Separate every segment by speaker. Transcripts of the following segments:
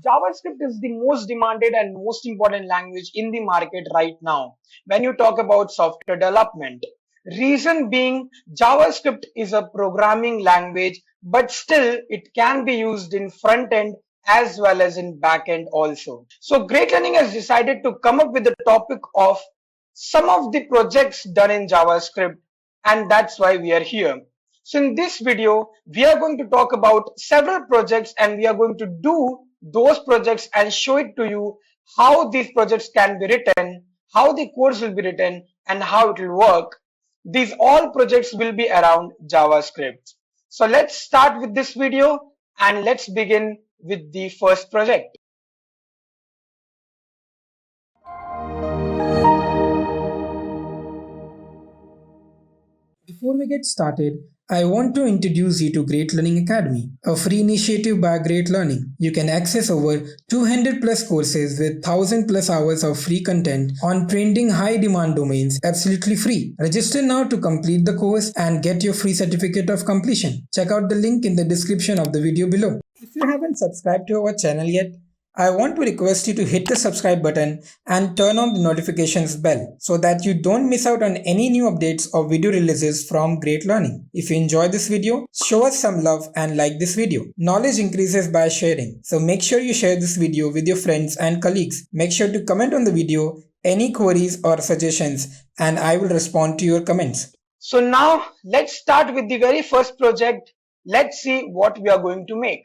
Speaker 1: JavaScript is the most demanded and most important language in the market right now when you talk about software development. Reason being, JavaScript is a programming language, but still it can be used in front end as well as in back end also. So Great Learning has decided to come up with the topic of some of the projects done in JavaScript, and that's why we are here. So in this video, we are going to talk about several projects and we are going to do those projects and show it to you how these projects can be written, how the codes will be written, and how it will work. These all projects will be around JavaScript. So let's start with this video and let's begin with the first project.
Speaker 2: Before we get started, I want to introduce you to Great Learning Academy, a free initiative by Great Learning. You can access over 200 plus courses with 1000 plus hours of free content on trending high demand domains absolutely free. Register now to complete the course and get your free certificate of completion. Check out the link in the description of the video below. If you haven't subscribed to our channel yet, I want to request you to hit the subscribe button and turn on the notifications bell so that you don't miss out on any new updates or video releases from Great Learning. If you enjoyed this video, show us some love and like this video. Knowledge increases by sharing, so make sure you share this video with your friends and colleagues. Make sure to comment on the video, any queries or suggestions, and I will respond to your comments.
Speaker 1: So now let's start with the very first project. Let's see what we are going to make.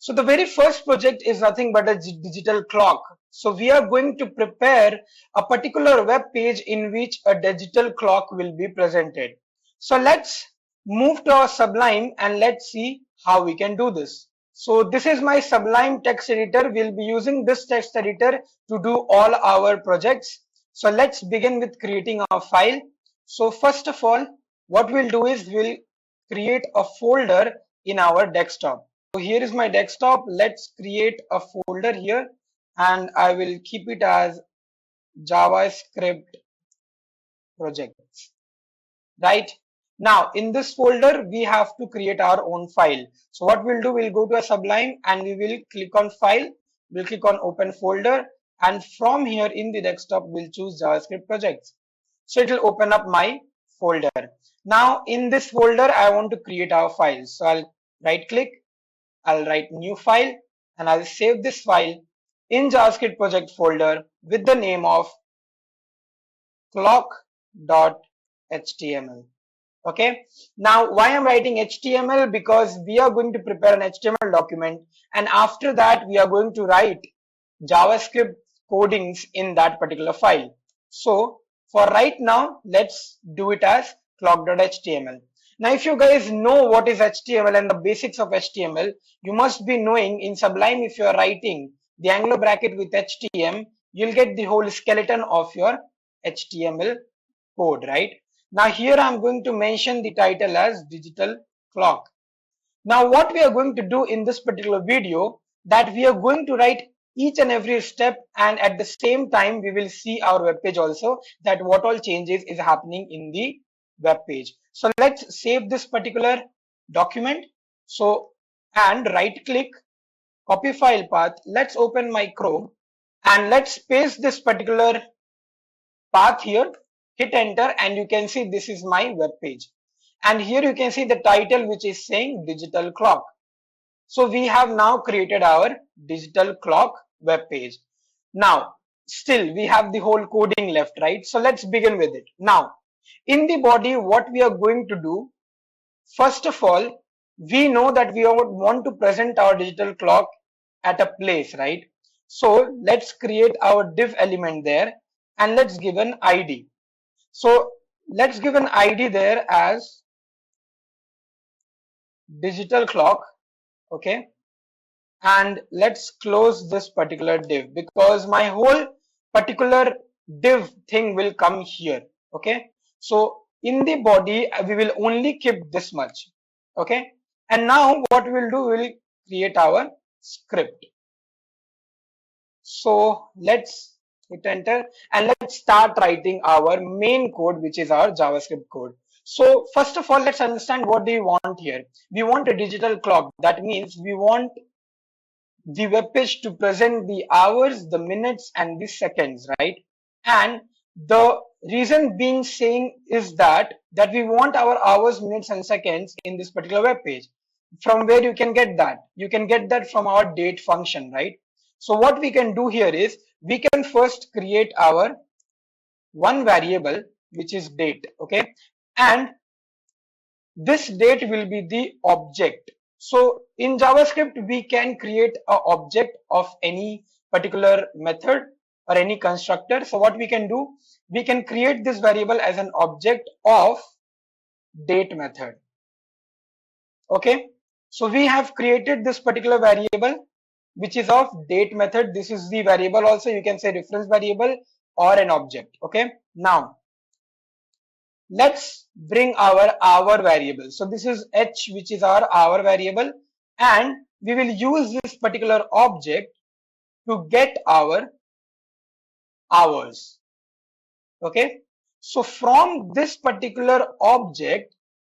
Speaker 1: So the very first project is nothing but a digital clock. So we are going to prepare a particular web page in which a digital clock will be presented. So let's move to our Sublime and let's see how we can do this. So this is my Sublime text editor. We'll be using this text editor to do all our projects. So let's begin with creating our file. So first of all, what we'll do is we'll create a folder in our desktop. So here is my desktop. Let's create a folder here and I will keep it as JavaScript projects. Right now in this folder, we have to create our own file. So what we'll do, we'll go to a Sublime and we will click on file. We'll click on open folder and from here in the desktop, we'll choose JavaScript projects. So it will open up my folder. Now in this folder, I want to create our file. So I'll right click. I'll write new file and I'll save this file in JavaScript project folder with the name of clock.html. Okay. Now why I'm writing HTML? Because we are going to prepare an HTML document and after that we are going to write JavaScript codings in that particular file. So for right now, let's do it as clock.html. Now, if you guys know what is HTML and the basics of HTML, you must be knowing in Sublime, if you are writing the Angular bracket with HTML, you'll get the whole skeleton of your HTML code, right? Now, here I'm going to mention the title as digital clock. Now, what we are going to do in this particular video, that we are going to write each and every step and at the same time, we will see our web page also that what all changes is happening in the web page. So let's save this particular document. So and right click, copy file path. Let's open my Chrome and let's paste this particular path here. Hit enter and you can see this is my web page. And here you can see the title which is saying digital clock. So we have now created our digital clock web page. Now still we have the whole coding left, right? So let's begin with it. Now in the body, what we are going to do, first of all, we know that we want to present our digital clock at a place, right? So let's create our div element there and let's give an ID. So let's give an ID there as digital clock, okay? And let's close this particular div because my whole particular div thing will come here, okay? So in the body, we will only keep this much. Okay. And now what we'll do, we'll create our script. So let's hit enter and let's start writing our main code, which is our JavaScript code. So first of all, let's understand what do we want here. We want a digital clock. That means we want the web page to present the hours, the minutes, and the seconds, right? And the reason being saying is that we want our hours, minutes, and seconds in this particular web page. From where you can get that? You can get that from our date function, right? So what we can do here is we can first create our one variable, which is date, okay? And this date will be the object. So in JavaScript, we can create an object of any particular method or any constructor. So what we can do, we can create this variable as an object of date method. Okay. So we have created this particular variable, which is of date method. This is the variable also. You can say reference variable or an object. Okay. Now, let's bring our hour variable. So this is h, which is our hour variable, and we will use this particular object to get our hours. Okay. So from this particular object,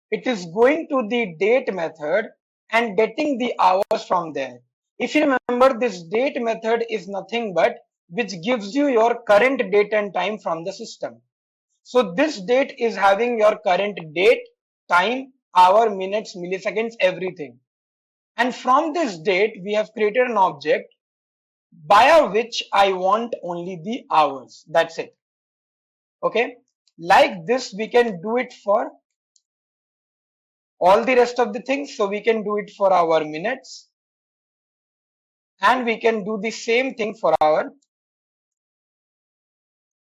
Speaker 1: it is going to the date method and getting the hours from there. If you remember, this date method is nothing but which gives you your current date and time from the system. So this date is having your current date, time, hour, minutes, milliseconds, everything. And from this date, we have created an object by which I want only the hours. That's it. Okay. Like this, we can do it for all the rest of the things. So we can do it for our minutes, and we can do the same thing for our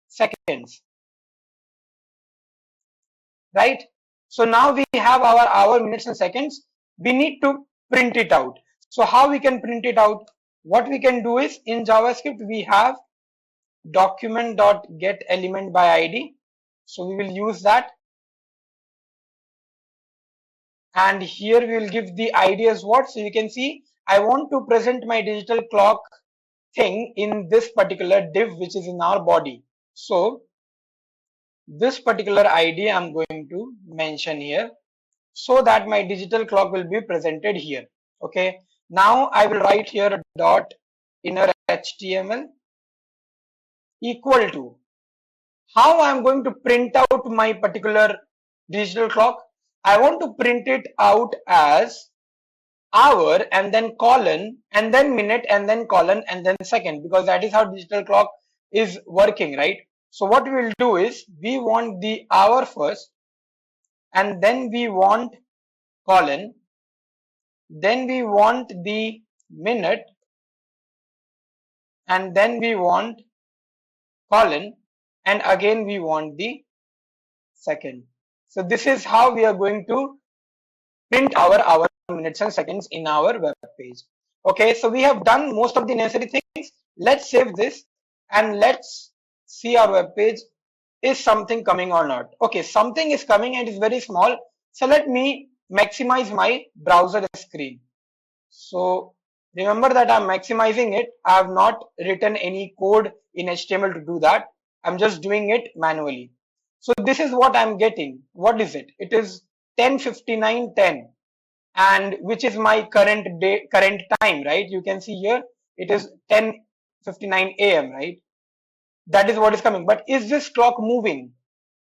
Speaker 1: seconds. Right? So now we have our hour, minutes, and seconds. We need to print it out. So how we can print it out? What we can do is in JavaScript, we have document.getElementById. So we will use that. And here we will give the ID as what? So you can see, I want to present my digital clock thing in this particular div, which is in our body. So this particular ID I'm going to mention here so that my digital clock will be presented here. Okay. Now I will write here dot inner HTML equal to how I'm going to print out my particular digital clock. I want to print it out as hour and then colon and then minute and then colon and then second, because that is how digital clock is working, right? So what we will do is we want the hour first, and then we want colon, then we want the minute, and then we want colon, and again we want the second. So this is how we are going to print our hour, minutes, and seconds in our web page. Okay, so we have done most of the necessary things. Let's save this and let's see our web page. Is something coming or not? Okay, something is coming and it's very small. So let me maximize my browser screen. So remember that I'm maximizing it. I have not written any code in HTML to do that. I'm just doing it manually. So this is what I'm getting. What is it? It is 10:59:10, and which is my current time, right? You can see here it is 10:59 a.m., right? That is what is coming. But is this clock moving?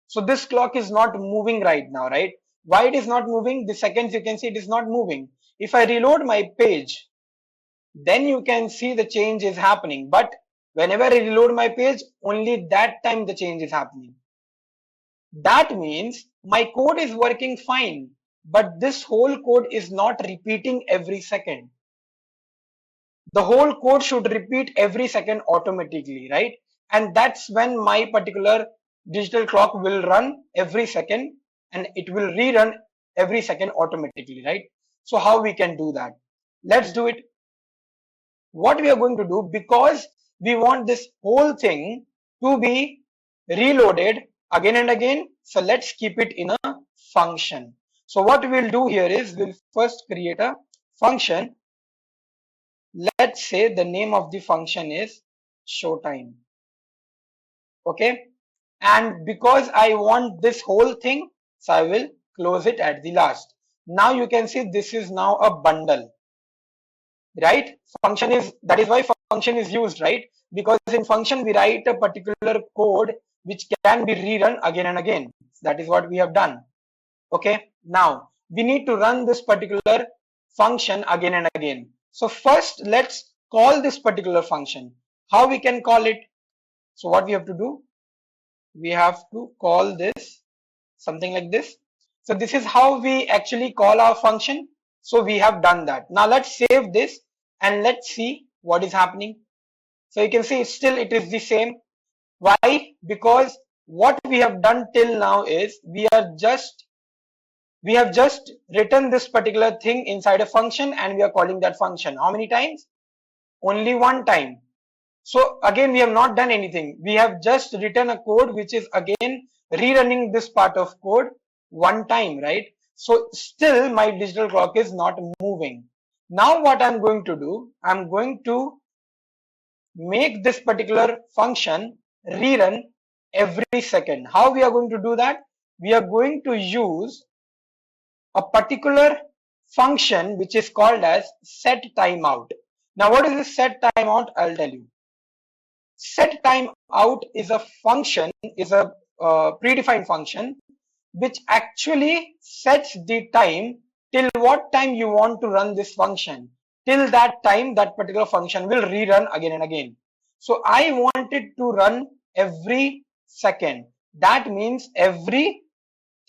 Speaker 1: So this clock is not moving right now, right? Why it is not moving? The seconds you can see it is not moving. If I reload my page, then you can see the change is happening. But whenever I reload my page, only that time the change is happening. That means my code is working fine, but this whole code is not repeating every second. The whole code should repeat every second automatically, right? And that's when my particular digital clock will run every second, and it will rerun every second automatically, right? So how we can do that? Let's do it. What we are going to do, because we want this whole thing to be reloaded again and again, so let's keep it in a function. So what we'll do here is we'll first create a function. Let's say the name of the function is showtime. Okay, and because I want this whole thing, so I will close it at the last. Now you can see this is now a bundle. right? That is why function is used, right? Because in function we write a particular code which can be rerun again and again. That is what we have done. Okay, now we need to run this particular function again and again. So first let's call this particular function. How we can call it? So what we have to do, we have to call this something like this. So this is how we actually call our function. So we have done that. Now let's save this and let's see what is happening. So you can see still it is the same. Why? Because what we have done till now is we have just written this particular thing inside a function and we are calling that function. How many times? Only one time. So again, we have not done anything. We have just written a code which is again rerunning this part of code one time, right? So still my digital clock is not moving. Now what I'm going to do, I'm going to make this particular function rerun every second. How we are going to do that? We are going to use a particular function which is called as set timeout. Now what is this set timeout? I'll tell you. Set timeout is a function, is a predefined function which actually sets the time till what time you want to run this function. Till that time, that particular function will rerun again and again. So I want it to run every second. That means every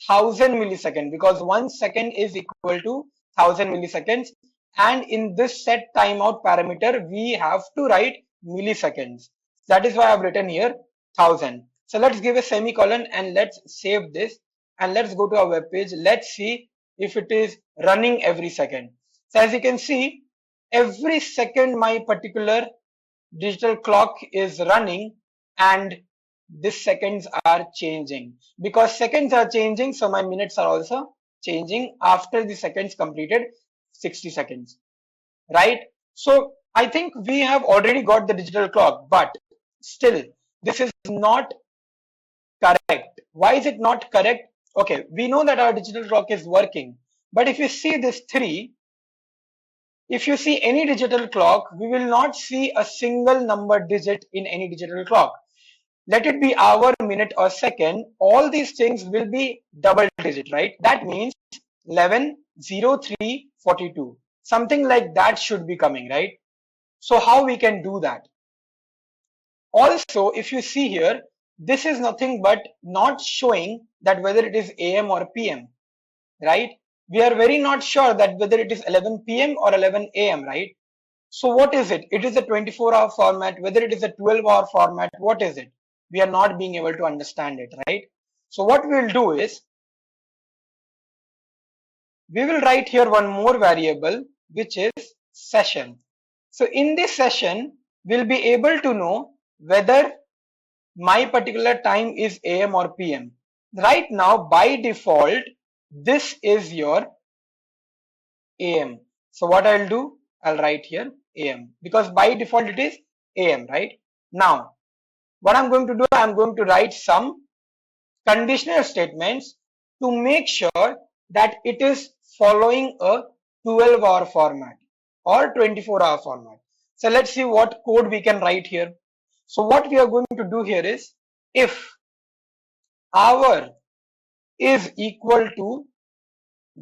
Speaker 1: 1000 milliseconds, because 1 second is equal to 1000 milliseconds. And in this set timeout parameter, we have to write milliseconds. That is why I've written here 1000. So let's give a semicolon and let's save this and let's go to our web page. Let's see if it is running every second. So as you can see, every second my particular digital clock is running and these seconds are changing. Because seconds are changing, so my minutes are also changing after the seconds completed 60 seconds, right? So I think we have already got the digital clock, but still this is not correct. Why is it not correct? Okay, we know that our digital clock is working, but if you see this 3, if you see any digital clock, we will not see a single number digit in any digital clock. Let it be hour, minute or second, all these things will be double digit, right? That means 11, 0, 3, 42. Something like that should be coming, right? So how we can do that? Also, if you see here, this is nothing but not showing that whether it is AM or PM, right? We are very not sure that whether it is 11 PM or 11 AM, right? So what is it? It is a 24-hour format, whether it is a 12-hour format, what is it? We are not being able to understand it, right? So what we'll do is, we will write here one more variable, which is session. So in this session, we'll be able to know whether my particular time is AM or PM. Right now, by default, this is your AM. So what I'll do, I'll write here AM, because by default it is AM, right? Now, what I'm going to do, I'm going to write some conditional statements to make sure that it is following a 12-hour format or 24-hour format. So let's see what code we can write here. So what we are going to do here is, if hour is equal to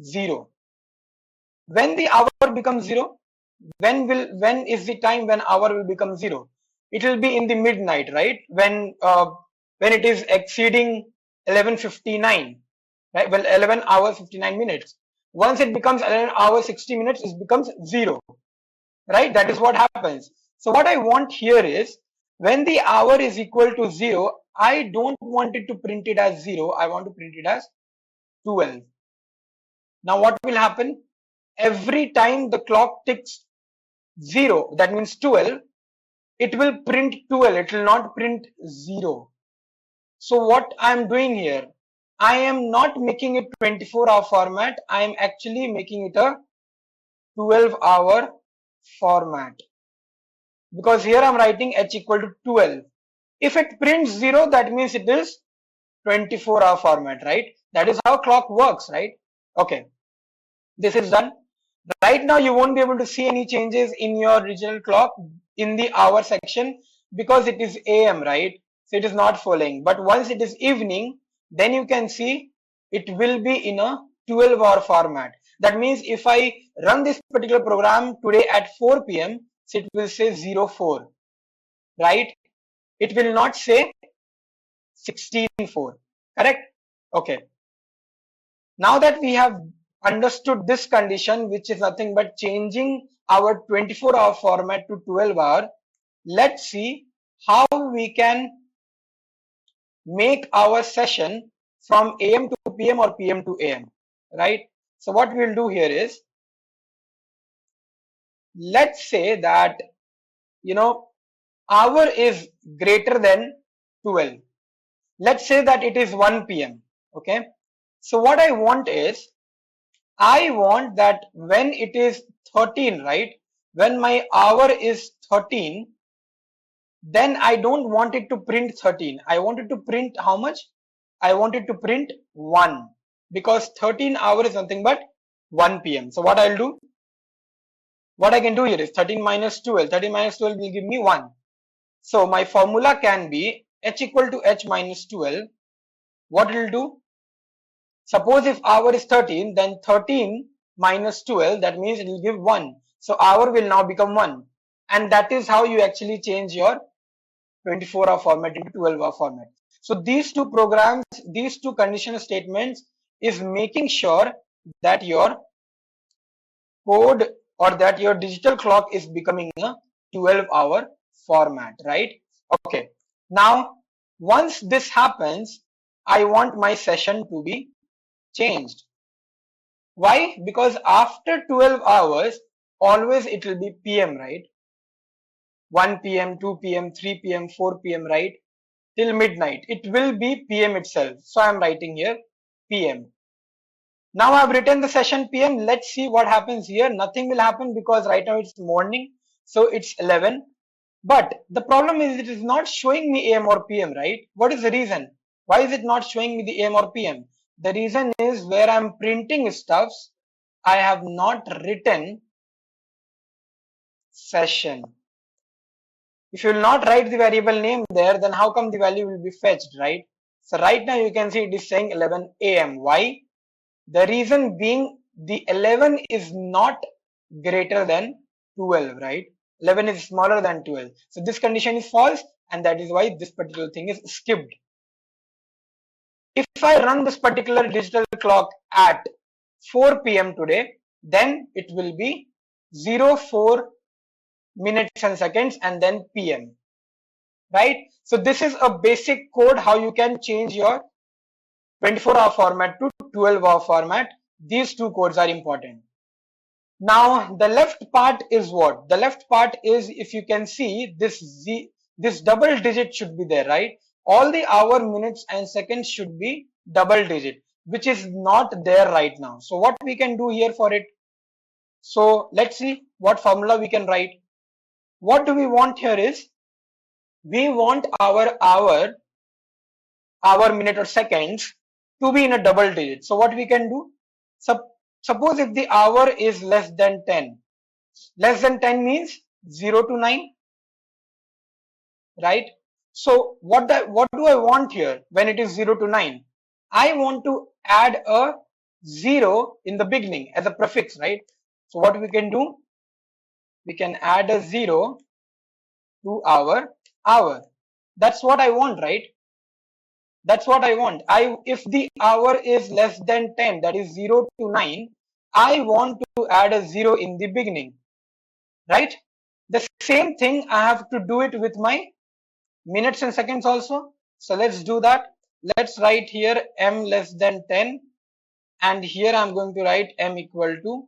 Speaker 1: 0, when the hour becomes 0, when is the time when hour will become 0? It will be in the midnight, right? When it is exceeding 11:59, right? Well, 11 hours 59 minutes. Once it becomes 11 hours 60 minutes, it becomes 0, right? That is what happens. So what I want here is, when the hour is equal to 0, I don't want it to print it as 0. I want to print it as 12. Now what will happen? Every time the clock ticks 0, that means 12, it will print 12. It will not print 0. So what I am doing here, I am not making it 24-hour format. I am actually making it a 12-hour format, because here I'm writing h equal to 12. If it prints 0, that means it is 24-hour format, right? That is how clock works, right? Okay, this is done. Right now, you won't be able to see any changes in your digital clock in the hour section because it is AM, right? So it is not following. But once it is evening, then you can see it will be in a 12-hour format. That means if I run this particular program today at 4 p.m., so it will say 04, right? It will not say 16:4, correct? Okay. Now that we have understood this condition, which is nothing but changing our 24-hour format to 12-hour, let's see how we can make our session from AM to PM or PM to AM, right? So what we'll do here is, let's say that, hour is greater than 12. Let's say that it is 1 p.m. Okay. So what I want is, I want that when it is 13, right? When my hour is 13, then I don't want it to print 13. I want it to print how much? I want it to print 1 because 13 hour is nothing but 1 p.m. So what I'll do? What I can do here is 13 minus 12. 13 minus 12 will give me 1. So my formula can be h equal to h minus 12. What it will do? Suppose if hour is 13, then 13 minus 12, that means it will give 1. So hour will now become 1. And that is how you actually change your 24-hour format into 12-hour format. So these two programs, these two conditional statements is making sure that your code or that your digital clock is becoming a 12-hour format, right? Okay. Now, once this happens, I want my session to be changed. Why? Because after 12 hours, always it will be PM, right? 1 p.m., 2 p.m., 3 p.m., 4 p.m., right? Till midnight. It will be PM itself. So I'm writing here PM. Now I've written the session PM. Let's see what happens here. Nothing will happen because right now it's morning. So it's 11. But the problem is it is not showing me AM or PM, right? What is the reason? Why is it not showing me the AM or PM? The reason is where I'm printing stuffs, I have not written session. If you will not write the variable name there, then how come the value will be fetched, right? So right now you can see it is saying 11 AM. Why? The reason being the 11 is not greater than 12, right? 11 is smaller than 12. So this condition is false and that is why this particular thing is skipped. If I run this particular digital clock at 4 p.m. today, then it will be 04 minutes and seconds and then PM, right? So this is a basic code how you can change your 24-hour format to 12-hour format. These two codes are important. Now the left part is what? The left part is, if you can see, this double digit should be there, right? All the hour, minutes and seconds should be double digit, which is not there right now. So what we can do here for it? So let's see what formula we can write. What do we want here is, we want our hour, minute or seconds to be in a double digit. So what we can do? Suppose if the hour is less than 10. Less than 10 means 0 to 9, right? So what do I want here when it is 0 to 9? I want to add a 0 in the beginning as a prefix, right? So what we can do? We can add a 0 to our hour. That's what I want, right? That's what I want. If the hour is less than 10, that is 0 to 9, I want to add a 0 in the beginning, right? The same thing I have to do it with my minutes and seconds also. So let's do that. Let's write here m less than 10, and here I'm going to write m equal to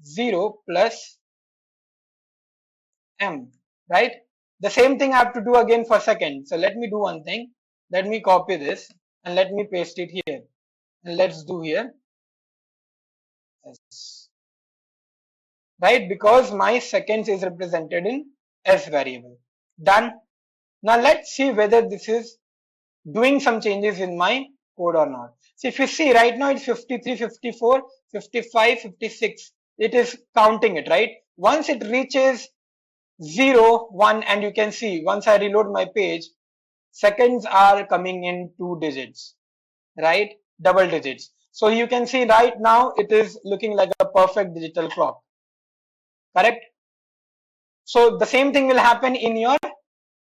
Speaker 1: 0 plus m, right? The same thing I have to do again for second. So let me do one thing. Let me copy this and let me paste it here. And let's do here. S. Right? Because my seconds is represented in S variable. Done. Now let's see whether this is doing some changes in my code or not. So if you see right now it's 53, 54, 55, 56. it is counting it, right? Once it reaches 0, 1, and you can see once I reload my page, seconds are coming in 2 digits, right? Double digits. So you can see right now it is looking like a perfect digital clock, correct? So the same thing will happen in your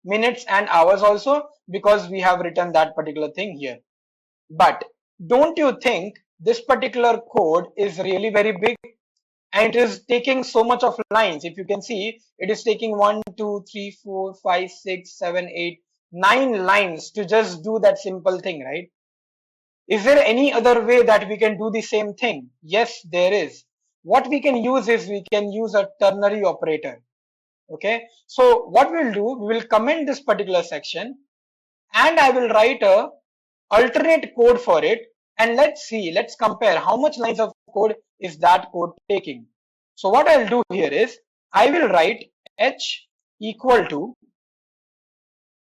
Speaker 1: minutes and hours also, because we have written that particular thing here. But don't you think this particular code is really very big, and it is taking so much of lines? If you can see, it is taking 1, 2, 3, 4, 5, 6, 7, 8, 9 lines to just do that simple thing, right? Is there any other way that we can do the same thing? Yes, there is. What we can use is we can use a ternary operator. Okay, so what we'll do, we will comment this particular section, and I will write a alternate code for it, and let's compare how much lines of code is that code taking. So what I'll do here is I will write h equal to,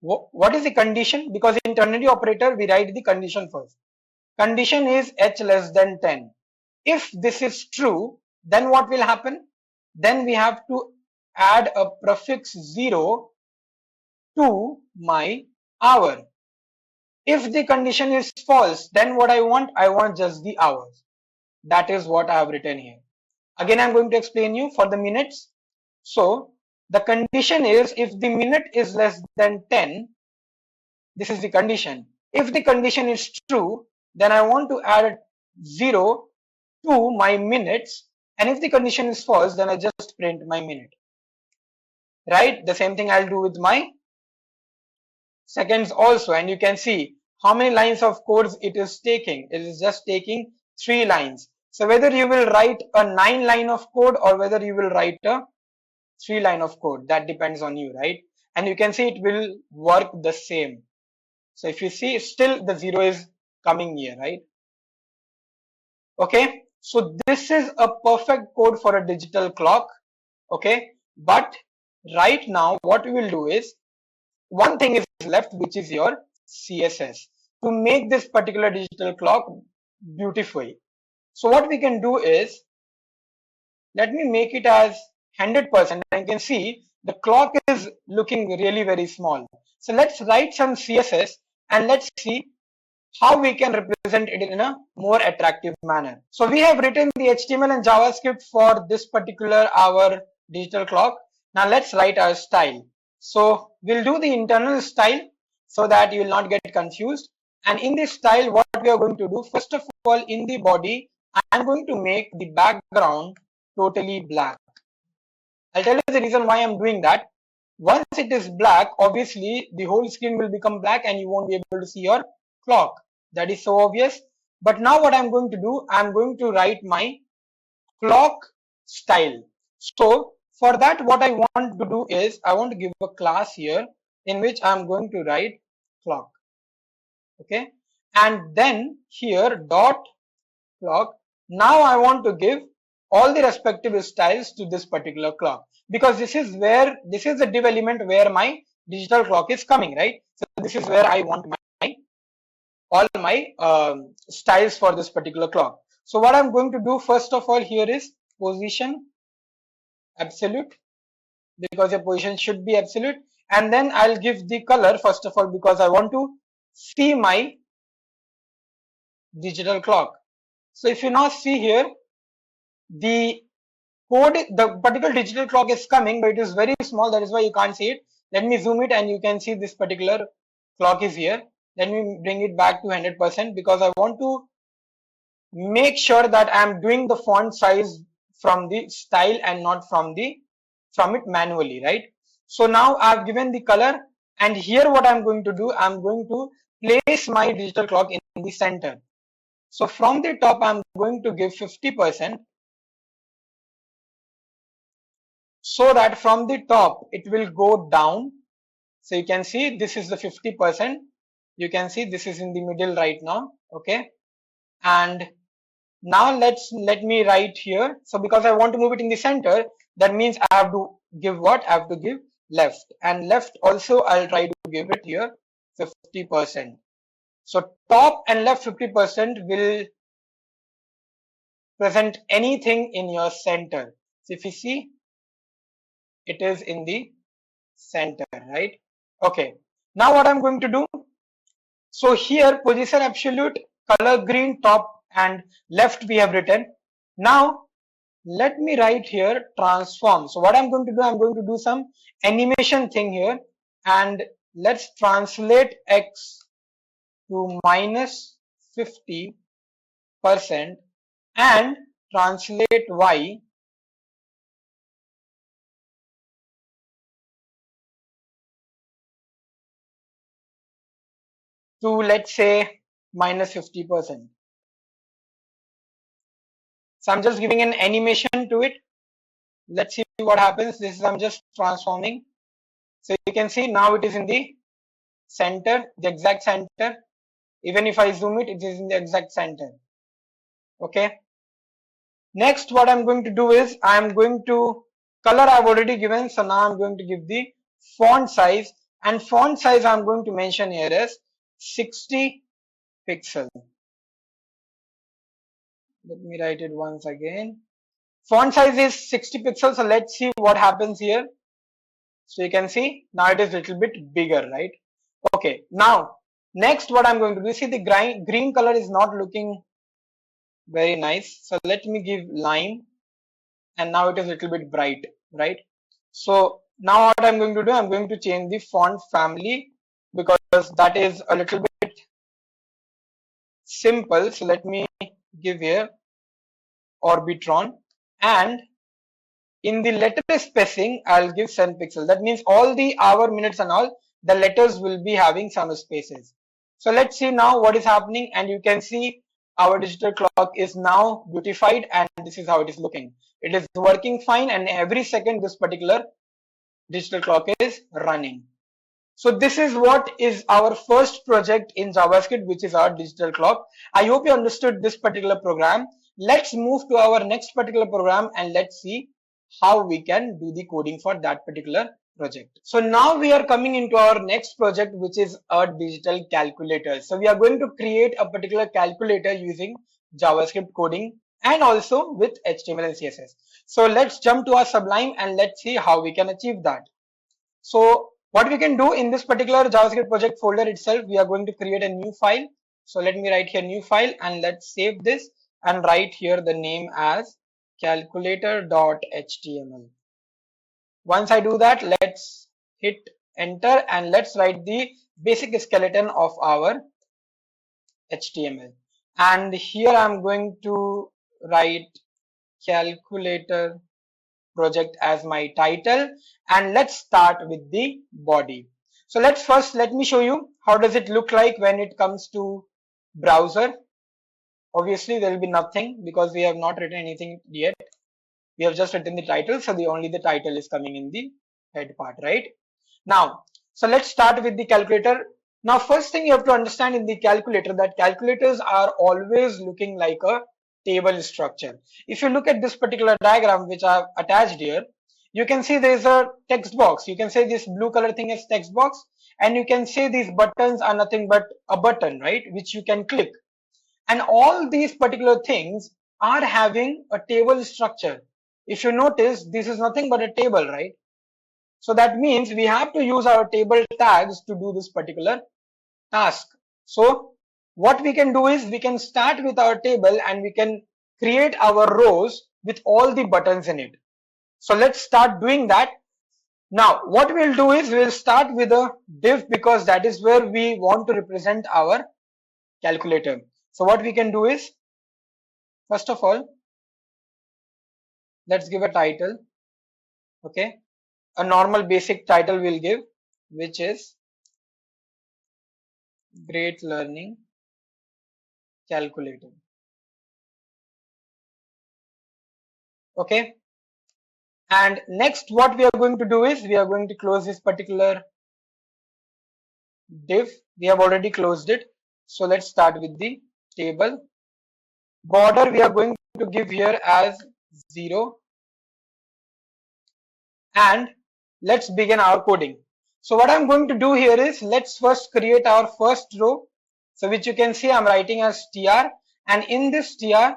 Speaker 1: what is the condition? Because in ternary operator we write the condition first. Condition is h less than 10. If this is true, then what will happen? Then we have to add a prefix 0 to my hour. If the condition is false, then what I want just the hours. That is what I have written here. Again, I'm going to explain you for the minutes. So the condition is if the minute is less than 10, this is the condition. If the condition is true, then I want to add 0 to my minutes. And if the condition is false, then I just print my minute. Right? The same thing I'll do with my seconds also. And you can see how many lines of codes it is taking. It is just taking 3 lines. So whether you will write a 9 line of code or whether you will write a 3 line of code, that depends on you, right? And you can see it will work the same. So if you see, still the 0 is coming here, right? Okay, so this is a perfect code for a digital clock. Okay, but right now what we will do is, one thing is left, which is your CSS, to make this particular digital clock beautiful. So what we can do is, let me make it as 100%. And you can see the clock is looking really very small. So let's write some CSS and let's see how we can represent it in a more attractive manner. So we have written the HTML and JavaScript for this particular our digital clock. Now let's write our style. So we'll do the internal style so that you will not get confused. And in this style, what we are going to do, first of all, in the body, I'm going to make the background totally black. I'll tell you the reason why I'm doing that. Once it is black, obviously the whole screen will become black and you won't be able to see your clock. That is so obvious. But now what I'm going to do, I'm going to write my clock style. So for that, what I want to do is I want to give a class here in which I'm going to write clock. Okay. And then here dot clock. Now I want to give all the respective styles to this particular clock, because this is the div element where my digital clock is coming, right? So this is where I want all my styles for this particular clock. So what I'm going to do first of all here is position absolute, because your position should be absolute, and then I'll give the color first of all because I want to see my digital clock. So if you now see here, the code, the particular digital clock is coming, but it is very small. That is why you can't see it. Let me zoom it and you can see this particular clock is here. Let me bring it back to 100% because I want to make sure that I'm doing the font size from the style and not from it manually, right? So now I've given the color, and here what I'm going to do, I'm going to place my digital clock in the center. So from the top, I'm going to give 50%, so that from the top it will go down. So you can see this is the 50%. You can see this is in the middle right now. Okay. And now let me write here. So because I want to move it in the center, that means I have to give what? I have to give left, and left also I'll try to give it here 50%. So top and left 50% will present anything in your center. So if you see, it is in the center, right? Okay. Now what I'm going to do, so here position absolute, color green, top and left we have written. Now let me write here transform. So what I'm going to do, I'm going to do some animation thing here, and let's translate X to minus 50% and translate Y to, let's say, minus 50%. So I'm just giving an animation to it. Let's see what happens. This is, I'm just transforming. So you can see now it is in the center, the exact center. Even if I zoom it, it is in the exact center. Okay. Next, what I'm going to do is I'm going to, color I've already given. So now I'm going to give the font size, and font size I'm going to mention here as 60 pixel. Let me write it once again. Font size is 60 pixels. So let's see what happens here. So you can see now it is a little bit bigger, right? Okay. Now, next what I'm going to do, see the green color is not looking very nice. So let me give lime, and now it is a little bit bright, right? So now what I'm going to do, I'm going to change the font family because that is a little bit simple. So let me give here Orbitron, and in the letter spacing I'll give 7 pixels. That means all the hour, minutes and all the letters will be having some spaces. So let's see now what is happening, and you can see our digital clock is now beautified, and this is how it is looking. It is working fine, and every second this particular digital clock is running. So this is what is our first project in JavaScript, which is our digital clock. I hope you understood this particular program. Let's move to our next particular program and let's see how we can do the coding for that particular project. So now we are coming into our next project, which is a digital calculator. So we are going to create a particular calculator using JavaScript coding and also with HTML and CSS. So let's jump to our Sublime and let's see how we can achieve that. So what we can do in this particular JavaScript project folder itself, we are going to create a new file. So let me write here new file, and let's save this and write here the name as calculator.html. Once I do that, let's hit enter and let's write the basic skeleton of our HTML. And here I'm going to write calculator project as my title, and let's start with the body. So let me show you how does it look like when it comes to browser. Obviously there will be nothing because we have not written anything yet. We have just written the title, so only the title is coming in the head part, right? Now, so let's start with the calculator. Now, first thing you have to understand in the calculator that calculators are always looking like a table structure. If you look at this particular diagram which I have attached here, you can see there is a text box. You can say this blue color thing is text box, and you can say these buttons are nothing but a button, right, which you can click. And all these particular things are having a table structure. If you notice, this is nothing but a table, right? So that means we have to use our table tags to do this particular task. So what we can do is we can start with our table and we can create our rows with all the buttons in it. So let's start doing that. Now what we'll do is we'll start with a div because that is where we want to represent our calculator. So what we can do is, first of all, let's give a title. Okay, a normal basic title we'll give, which is Great Learning Calculator. Okay, and next what we are going to do is we are going to close this particular div. We have already closed it. So let's start with the table. Border we are going to give here as 0, and let's begin our coding. So what I'm going to do here is let's first create our first row. So which you can see I'm writing as tr, and in this tr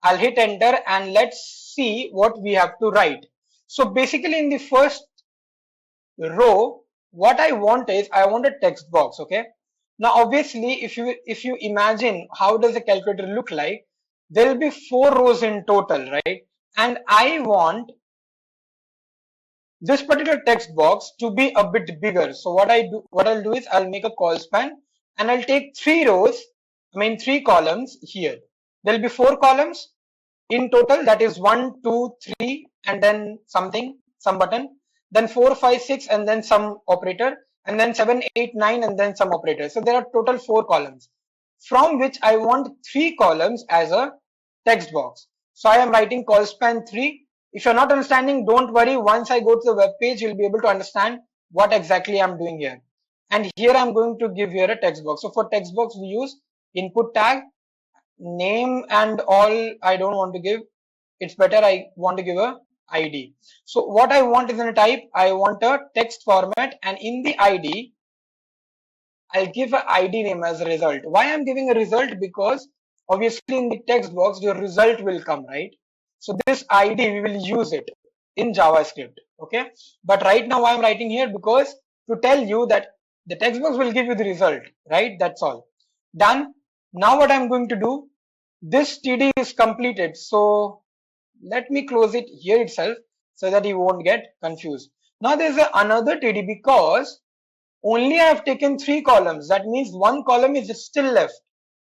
Speaker 1: I'll hit enter and let's see what we have to write. So basically in the first row, what I want is I want a text box. Okay. Now obviously if you imagine how does a calculator look like, there will be 4 rows in total, right? And I want this particular text box to be a bit bigger. So what I'll do is I'll make a call span and I'll take 3 rows, 3 columns here. There'll be 4 columns in total, that is 1, 2, 3, and then something, some button, then 4, 5, 6, and then some operator, and then 7, 8, 9, and then some operator. So there are total 4 columns, from which I want 3 columns as a text box. So I am writing call span 3. If you're not understanding, don't worry. Once I go to the web page, you'll be able to understand what exactly I'm doing here. And here I'm going to give here a text box. So for text box, we use input tag, name and all. I don't want to give. It's better I want to give a ID. So what I want is in a type, I want a text format, and in the ID, I'll give an ID name as a result. Why I'm giving a result? Because obviously in the text box, your result will come, right? So this ID, we will use it in JavaScript, okay? But right now I'm writing here because to tell you that the text box will give you the result, right? That's all. Done. Now what I'm going to do, this TD is completed. So let me close it here itself so that you won't get confused. Now there's another TD because only I have taken 3 columns. That means 1 column is still left.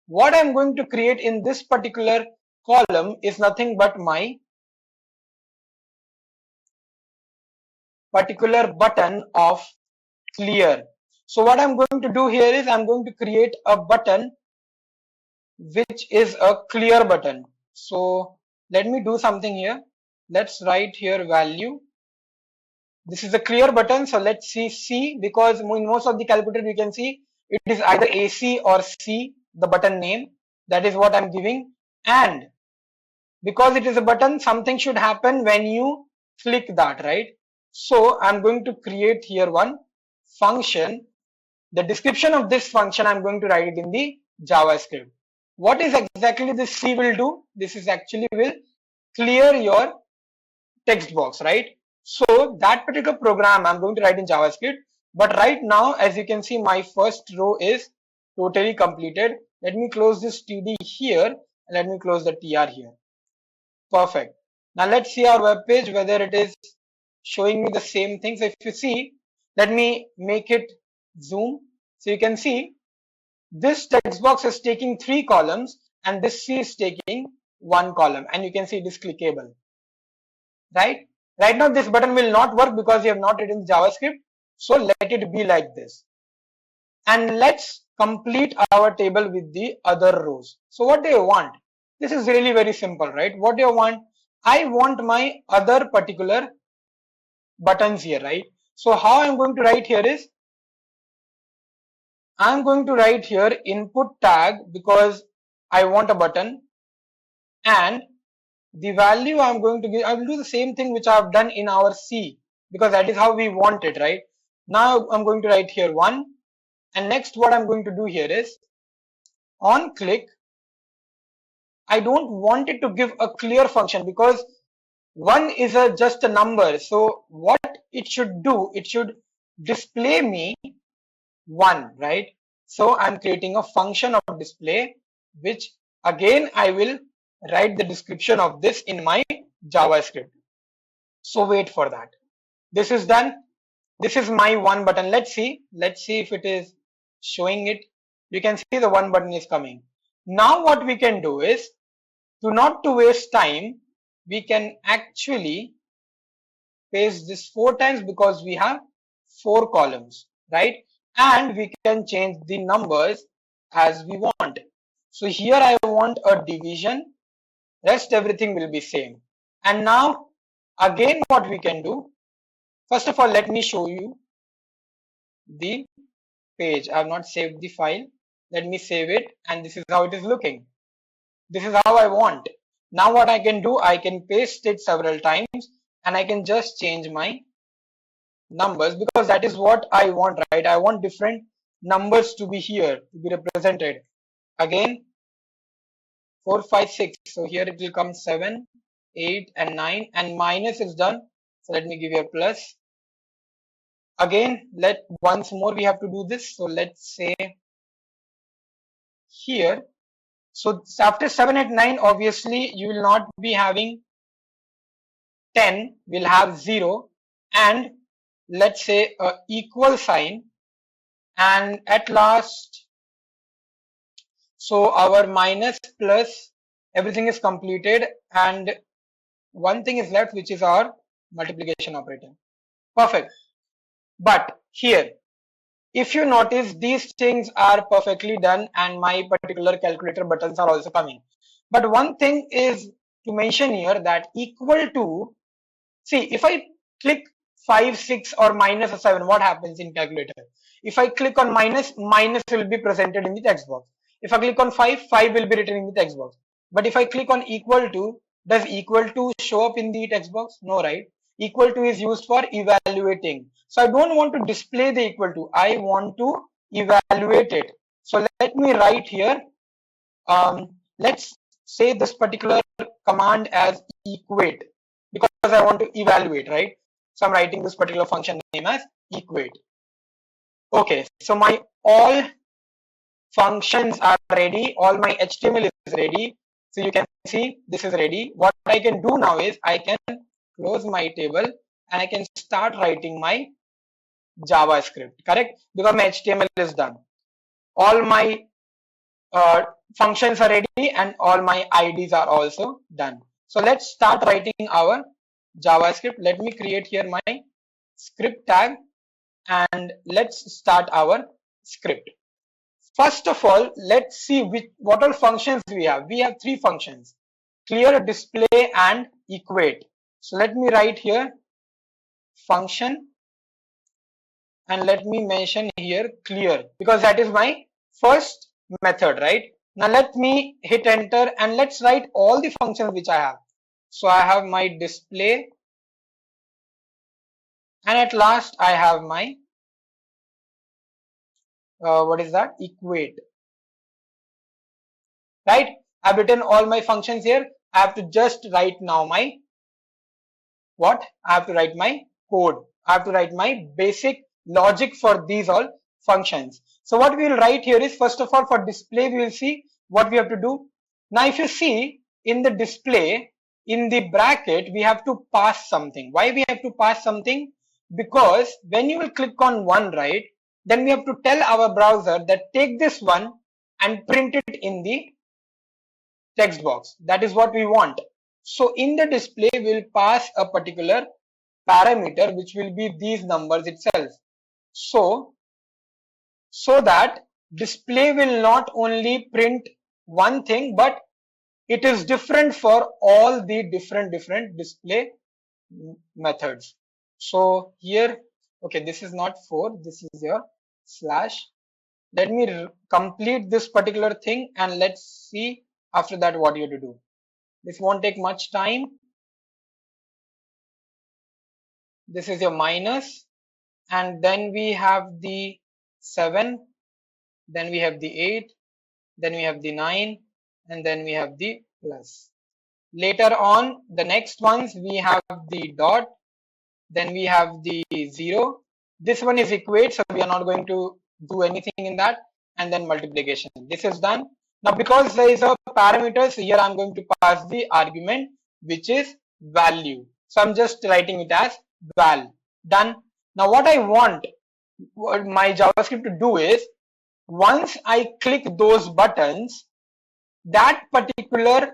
Speaker 1: What I'm going to create in this particular column is nothing but my particular button of clear. So what I'm going to do here is I'm going to create a button which is a clear button. So let me do something here. Let's write here value. This is a clear button. So let's see C, because in most of the calculator you can see it is either AC or C, the button name. That is what I'm giving. And because it is a button, something should happen when you click that, right? So I'm going to create here one function. The description of this function, I'm going to write it in the JavaScript. What is exactly this C will do? This is actually will clear your text box, right? So that particular program I'm going to write in JavaScript. But right now, as you can see, my first row is totally completed. Let me close this TD here and let me close the TR here. Perfect. Now let's see our web page whether it is showing me the same thing. So if you see, let me make it zoom. So you can see this text box is taking 3 columns and this C is taking 1 column, and you can see it is clickable. Right? Right now this button will not work because you have not written JavaScript. So let it be like this. And let's complete our table with the other rows. So what do you want? This is really very simple, right? What do you want? I want my other particular buttons here, right? So how I'm going to write here is, I'm going to write here input tag because I want a button, and the value I'm going to give, I will do the same thing which I've done in our C because that is how we want it, right? Now I'm going to write here 1, and next what I'm going to do here is on click, I don't want it to give a clear function because 1 is just a number. So what it should do, it should display me 1, right? So I'm creating a function of display, which again I will write the description of this in my JavaScript. So wait for that. This is done. This is my 1 button. Let's see if it is showing it. You can see the 1 button is coming. Now what we can do is, not to waste time, we can actually paste this 4 times because we have 4 columns, right? And we can change the numbers as we want. So here I want a division, rest everything will be same. And now again what we can do, first of all let me show you the page. I have not saved the file. Let me save it, and this is how it is looking. This is how I want. Now what I can do, I can paste it several times and I can just change my numbers because that is what I want, right? I want different numbers to be here, to be represented. Again, 4, 5, 6. So here it will come 7, 8 and 9 and minus is done. So let me give you a plus. Again, once more we have to do this. So let's say here. So after 7, 8, 9, obviously you will not be having 10, we'll have 0 and let's say a equal sign, and at last, so our minus plus everything is completed and one thing is left, which is our multiplication operator. Perfect. But here, if you notice, these things are perfectly done and my particular calculator buttons are also coming. But one thing is to mention here that equal to, see, if I click 5, 6 or minus or 7, what happens in calculator? If I click on minus, minus will be presented in the text box. If I click on 5, 5 will be written in the text box. But if I click on equal to, does equal to show up in the text box? No, right? Equal to is used for evaluating. So I don't want to display the equal to. I want to evaluate it. So let me write here. Let's say this particular command as equate because I want to evaluate, right? So I'm writing this particular function name as equate. Okay, so my all functions are ready, all my HTML is ready. So you can see this is ready. What I can do now is I can close my table and I can start writing my JavaScript, correct? Because my HTML is done. All my functions are ready and all my IDs are also done. So let's start writing our JavaScript. Let me create here my script tag and let's start our script. First of all, let's see what all functions we have. We have 3 functions: clear, display and equate. So let me write here function and let me mention here clear because that is my first method, right? Now let me hit enter and let's write all the functions which I have. So I have my display and at last I have my what is that, equate, right? I've written all my functions here. I have to just write now my what? I have to write my code. I have to write my basic logic for these all functions. So what we will write here is, first of all, for display, we will see what we have to do. Now, if you see in the display, in the bracket, we have to pass something. Why we have to pass something? Because when you will click on one, right, then we have to tell our browser that take this one and print it in the text box. That is what we want. So in the display, we'll pass a particular parameter, which will be these numbers itself. So that display will not only print one thing, but it is different for all the different display methods. So here, okay, this is not 4, this is your slash. Let me complete this particular thing and let's see after that what you have to do. This won't take much time. This is your minus, and then we have the 7, then we have the 8, then we have the 9, and then we have the plus. Later on, the next ones, we have the dot, then we have the 0. This one is equate, so we are not going to do anything in that, and then multiplication. This is done. Now, because there is a parameter, so here I'm going to pass the argument, which is value. So I'm just writing it as val. Done. Now, what I want my JavaScript to do is, once I click those buttons, that particular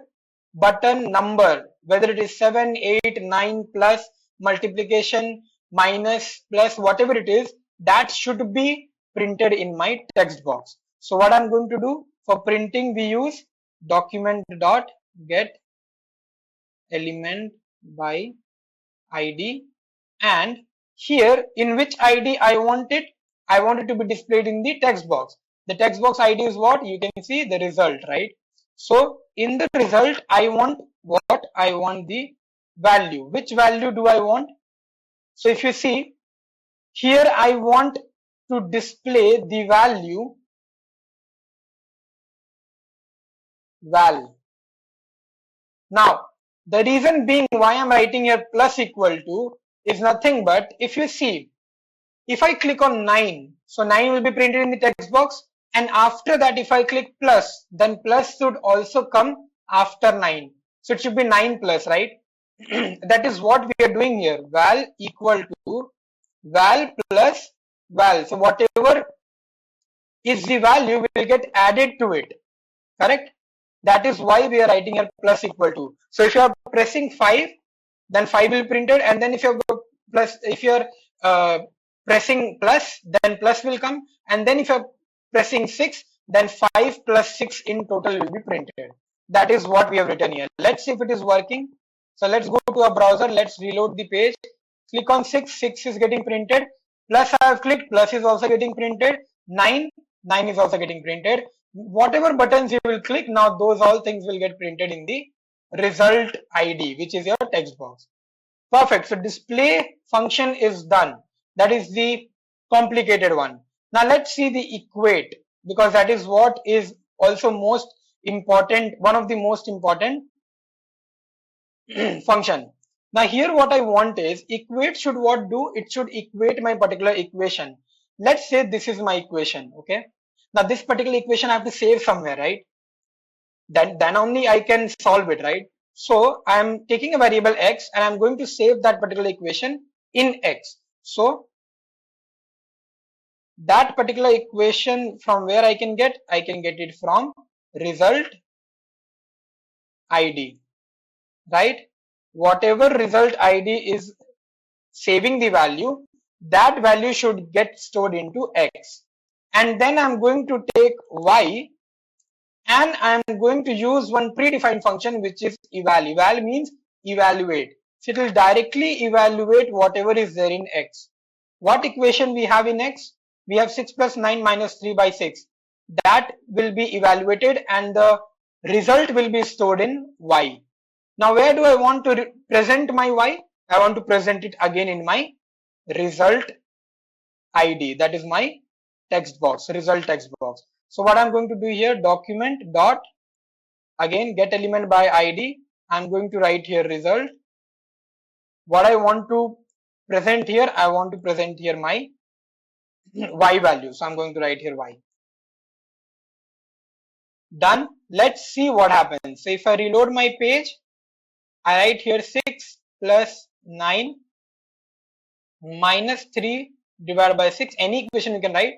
Speaker 1: button number, whether it is 7, 8, 9, plus, multiplication, minus, plus, whatever it is, that should be printed in my text box. So what I'm going to do for printing, we use document.get element by ID, and here in which ID I want it to be displayed in the text box. The text box ID is what? You can see the result, right? So in the result, I want what? I want the value. Which value do I want? So if you see here, I want to display the value val. Now, the reason being why I'm writing here plus equal to is nothing but, if you see, if I click on 9, so 9 will be printed in the text box, and after that if I click plus, then plus should also come after 9. So it should be 9 plus, right? That is what we are doing here. Val equal to val plus val. So whatever is the value will get added to it, correct? That is why we are writing here plus equal to. So if you are pressing 5, then 5 will be printed, and then if you're pressing plus, then plus will come, and then if you're pressing 6, then 5 plus 6 in total will be printed. That is what we have written here. Let's see if it is working. So let's go to our browser, let's reload the page, click on 6, 6 is getting printed, plus I have clicked, plus is also getting printed, 9, 9 is also getting printed. Whatever buttons you will click, now those all things will get printed in the result ID, which is your text box. Perfect. So display function is done. That is the complicated one. Now let's see the equate, because that is what is also most important, one of the most important function. Now here what I want is equate should what do? It should equate my particular equation. Let's say this is my equation. Okay. Now this particular equation I have to save somewhere, right? Then only I can solve it, right? So I'm taking a variable x and I'm going to save that particular equation in x. So that particular equation from where I can get it from result ID, right? Whatever result ID is saving the value, that value should get stored into x. And then I'm going to take y and I'm going to use one predefined function which is eval. Eval means evaluate. So it will directly evaluate whatever is there in x. What equation we have in x? We have 6 plus 9 minus 3 by 6. That will be evaluated and the result will be stored in y. Now where do I want to present my y? I want to present it again in my result ID. That is my text box, result text box. So what I'm going to do here, document dot, again get element by ID. I'm going to write here result. What I want to present here, I want to present here my y value. So I'm going to write here y. Done. Let's see what happens. So if I reload my page, I write here 6 plus 9 minus 3 divided by 6. Any equation you can write.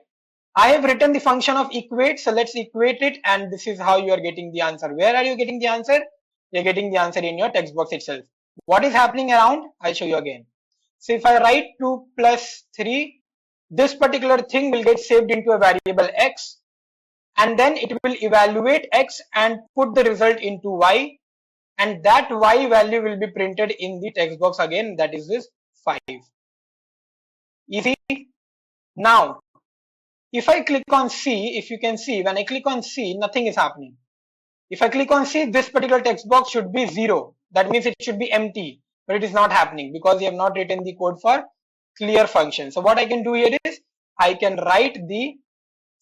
Speaker 1: I have written the function of equate, so let's equate it, and this is how you are getting the answer. Where are you getting the answer? You're getting the answer in your text box itself. What is happening around? I'll show you again. So if I write 2 plus 3, this particular thing will get saved into a variable x, and then it will evaluate x and put the result into y, and that y value will be printed in the text box again, that is this 5. Easy. Now if I click on C, if you can see, when I click on C, nothing is happening. If I click on C, this particular text box should be 0. That means it should be empty, but it is not happening because we have not written the code for clear function. So what I can do here is I can write the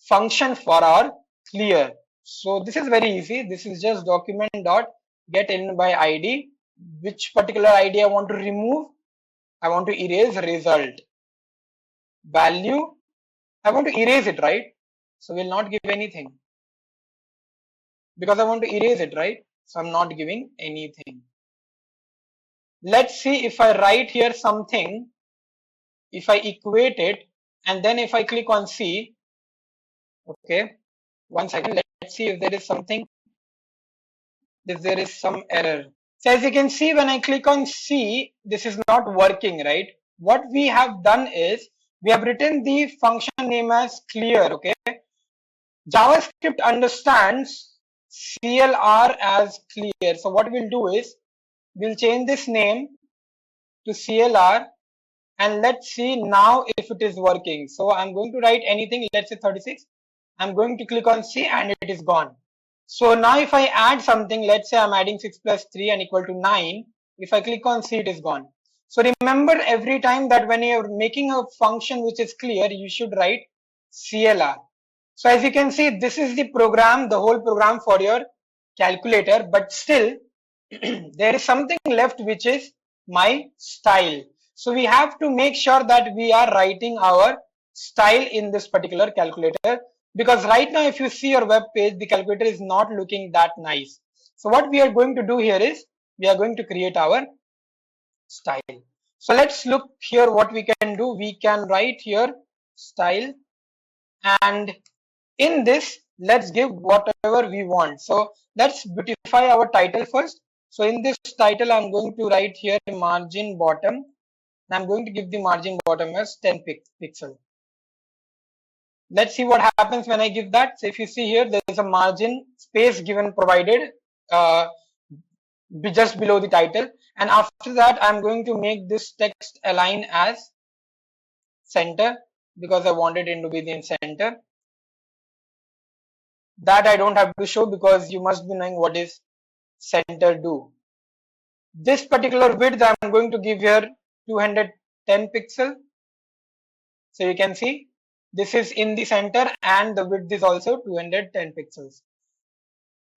Speaker 1: function for our clear. So this is very easy. This is just document dot get in by ID. Which particular ID I want to remove? I want to erase result. Value, I want to erase it, right? So we'll not give anything because I want to erase it, right? So I'm not giving anything. Let's see if I write here something, if I equate it, and then if I click on C, okay, 1 second, let's see if there is something, if there is some error. So as you can see, when I click on C, this is not working, right? What we have done is we have written the function name as clear, okay? JavaScript understands CLR as clear. So what we'll do is we'll change this name to CLR and let's see now if it is working. So I'm going to write anything, let's say 36. I'm going to click on C and it is gone. So now if I add something, let's say I'm adding 6 plus 3 and equal to 9. If I click on C, it is gone. So remember every time that when you're making a function which is clear, you should write CLR. So as you can see, this is the program, the whole program for your calculator, but still there is something left which is my style. So we have to make sure that we are writing our style in this particular calculator, because right now if you see your web page, the calculator is not looking that nice. So what we are going to do here is we are going to create our style. So let's look here what we can do. We can write here style, and in this let's give whatever we want. So let's beautify our title first. So in this title I'm going to write here margin bottom, and I'm going to give the margin bottom as 10 pixel. Let's see what happens when I give that. So if you see here, there is a margin space given provided just below the title, and after that I'm going to make this text align as center because I wanted it to be in center. That I don't have to show because you must be knowing what is center do. This particular width I'm going to give here 210 pixel. So you can see this is in the center and the width is also 210 pixels.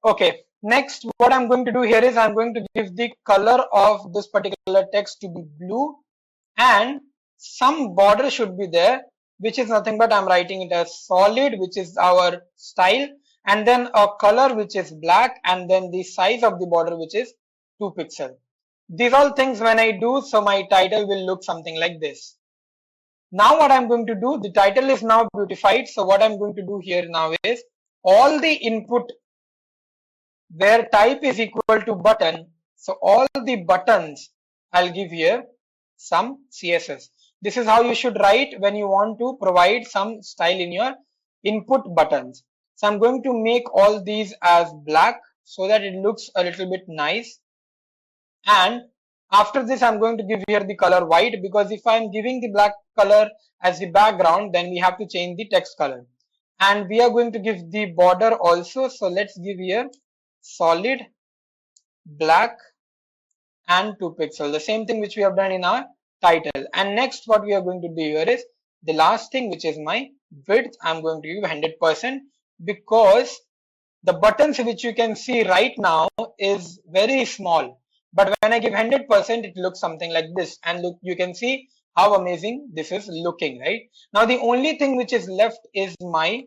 Speaker 1: Okay, next what I'm going to do here is I'm going to give the color of this particular text to be blue, and some border should be there, which is nothing but I'm writing it as solid, which is our style, and then a color which is black, and then the size of the border which is 2 pixel. These all things when I do, so my title will look something like this. Now what I'm going to do, the title is now beautified. So what I'm going to do here now is all the input where type is equal to button. So all the buttons I'll give here some CSS. This is how you should write when you want to provide some style in your input buttons. So I'm going to make all these as black so that it looks a little bit nice. And after this, I'm going to give here the color white, because if I'm giving the black color as the background, then we have to change the text color. And we are going to give the border also. So let's give here solid black and 2 pixels, the same thing which we have done in our title. And next what we are going to do here is the last thing, which is my width. I'm going to give 100% because the buttons which you can see right now is very small, but when I give 100%, it looks something like this. And look, you can see how amazing this is looking, right? Now the only thing which is left is my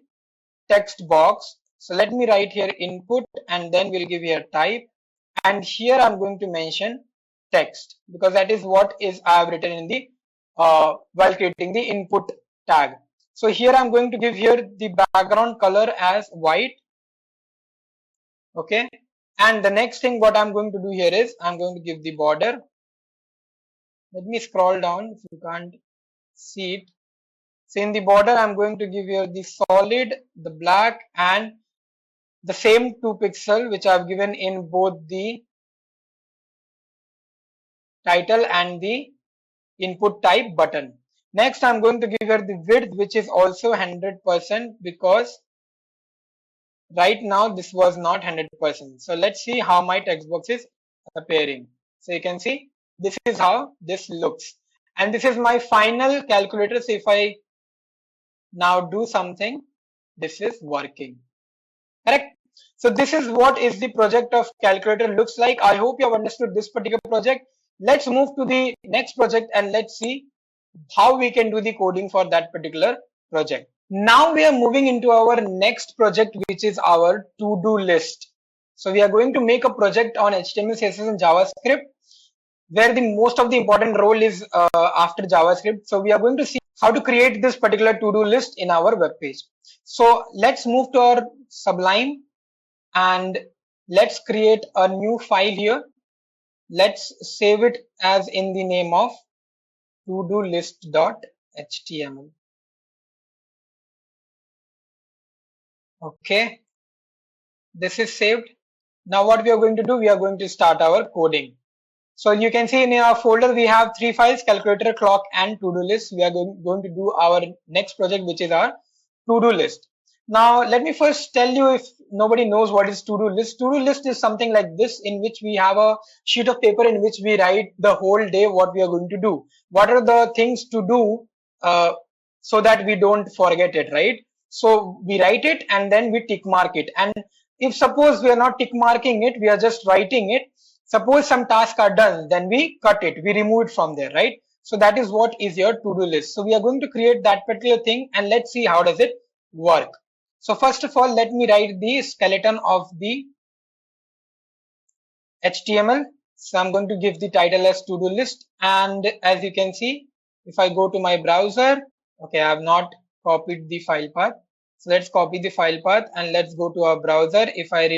Speaker 1: text box. So let me write here input, and then we'll give here type, and here I'm going to mention text because that is what is I have written in the while creating the input tag. So here I'm going to give here the background color as white. Okay, and the next thing what I'm going to do here is I'm going to give the border. Let me scroll down if you can't see it. So in the border I'm going to give here the solid, the black, and the same 2 pixel which I've given in both the title and the input type button. Next I'm going to give here the width, which is also 100% because right now this was not 100%. So let's see how my text box is appearing. So you can see this is how this looks, and this is my final calculator. So if I now do something, this is working, correct? So this is what is the project of calculator looks like. I hope you have understood this particular project. Let's move to the next project and let's see how we can do the coding for that particular project. Now we are moving into our next project, which is our to-do list. So we are going to make a project on HTML, CSS, and JavaScript, where the most of the important role is after JavaScript. So we are going to see how to create this particular to-do list in our web page. So let's move to our Sublime and let's create a new file here. Let's save it as in the name of to-do list.html. Okay, this is saved. Now what we are going to do, we are going to start our coding. So you can see in our folder we have 3 files: calculator, clock, and to-do list. We are going to do our next project, which is our to-do list. Now let me first tell you, if nobody knows what is to-do list. To-do list is something like this, in which we have a sheet of paper in which we write the whole day what we are going to do. What are the things to do so that we don't forget it, right? So we write it and then we tick mark it. And if suppose we are not tick marking it, we are just writing it, Suppose some tasks are done, then we cut it, we remove it from there, right? So that is what is your to-do list. So we are going to create that particular thing and let's see how does it work. So first of all, let me write the skeleton of the HTML. So I'm going to give the title as to-do list. And as you can see, if I go to my browser, okay, I have not copied the file path. So let's copy the file path and let's go to our browser. If I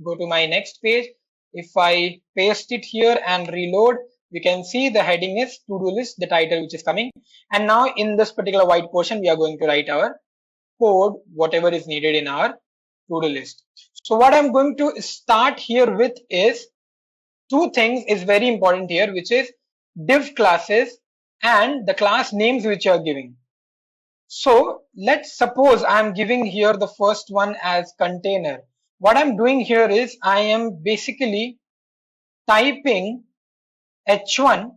Speaker 1: go to my next page, if I paste it here and reload, you can see the heading is to-do list, the title which is coming. And now in this particular white portion, we are going to write our code, whatever is needed in our to-do list. So what I'm going to start here with is two things is very important here, which is div classes and the class names which you are giving. So let's suppose I'm giving here the first one as container. What I'm doing here is I am basically typing h1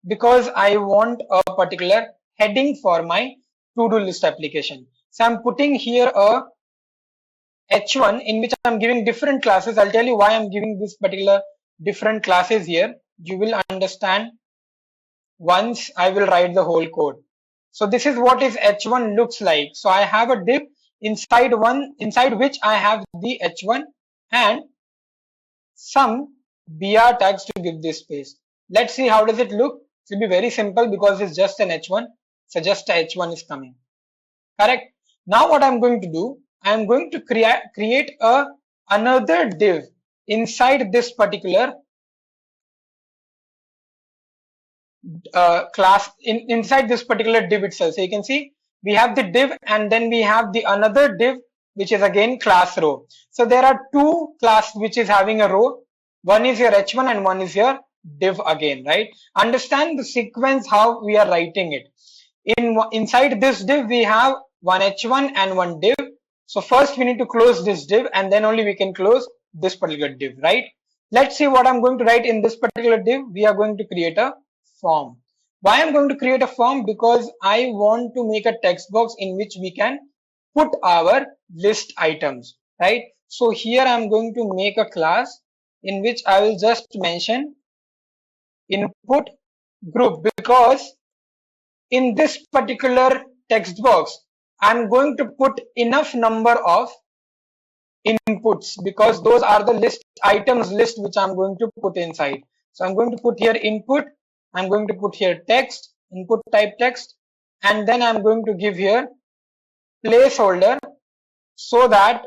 Speaker 1: because I want a particular heading for my to-do list application. So I'm putting here a h1 in which I'm giving different classes. I'll tell you why I'm giving this particular different classes here. You will understand once I will write the whole code. So this is what is h1 looks like. So I have a div inside which I have the h1 and some br tags to give this space. Let's see how does it look. It will be very simple because it's just an h1. So just a h1 is coming. Correct. Now what I'm going to do, I'm going to create another div inside this particular class inside this particular div itself. So you can see we have the div and then we have the another div which is again class row. So there are two class which is having a row. One is your h1 and one is your div again, right? Understand the sequence how we are writing it. Inside this div we have one h1 and one div. So first we need to close this div and then only we can close this particular div, right? Let's see what I'm going to write in this particular div. We are going to create a form. Why I'm going to create a form? Because I want to make a text box in which we can put our list items, right? So here I'm going to make a class in which I will just mention input group, because in this particular text box I'm going to put enough number of inputs because those are the list items list which I'm going to put inside. So I'm going to put here input, I'm going to put here text, input type text, and then I'm going to give here placeholder so that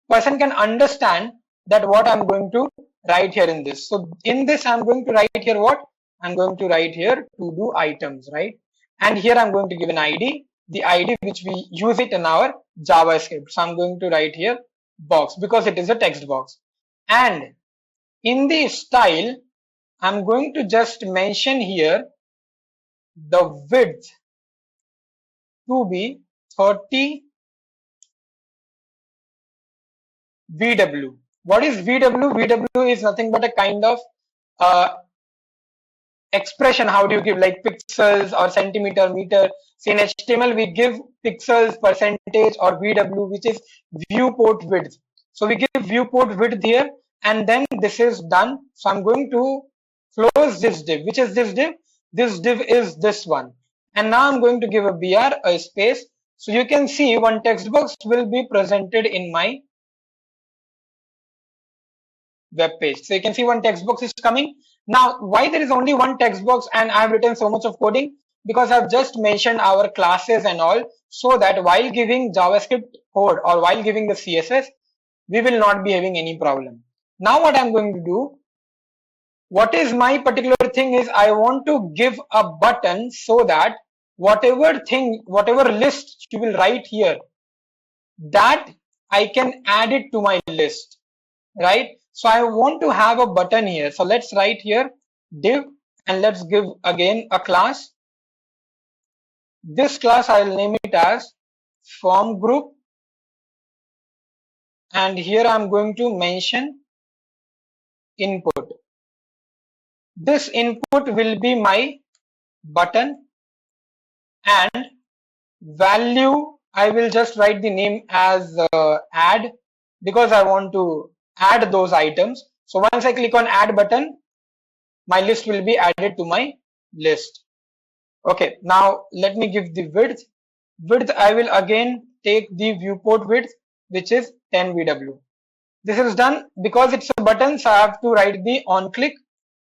Speaker 1: person can understand that what I'm going to write here in this. So in this I'm going to write here what? I'm going to write here to do items, right? And here I'm going to give an ID, the ID which we use it in our JavaScript. So I'm going to write here box because it is a text box. And in the style, I'm going to just mention here the width to be 30 VW. What is VW? VW is nothing but a kind of expression. How do you give like pixels or centimeter, meter? See, in HTML we give pixels, percentage, or VW, which is viewport width. So we give viewport width here, and then this is done. So I'm going to close this div. Which is this div? This div is this one. And now I'm going to give a br, a space. So you can see one text box will be presented in my web page. So you can see one text box is coming. Now, why there is only one text box and I've written so much of coding? Because I've just mentioned our classes and all, so that while giving JavaScript code or while giving the CSS, we will not be having any problem. Now what I'm going to do, what is my particular thing is I want to give a button so that whatever list you will write here, that I can add it to my list, right? So I want to have a button here. So let's write here div and let's give again a class. This class I'll name it as form group. And here I'm going to mention input. This input will be my button, and value I will just write the name as add because I want to add those items. So once I click on add button, my list will be added to my list. Okay, now let me give the width. Width, I will again take the viewport width, which is 10 VW. This is done because it's a button, so I have to write the on click.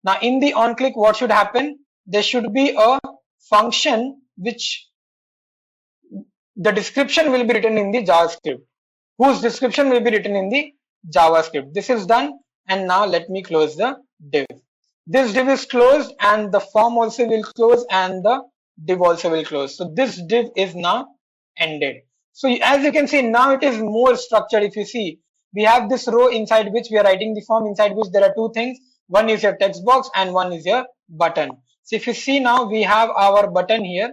Speaker 1: Now in the on click, what should happen? There should be a function which the description will be written in the JavaScript, whose description will be written in the JavaScript. This is done, and now let me close the div. This div is closed, and the form also will close, and the div also will close. So this div is now ended. So as you can see, now it is more structured. If you see, we have this row inside which we are writing the form, inside which there are two things. One is your text box and one is your button. So if you see now, we have our button here,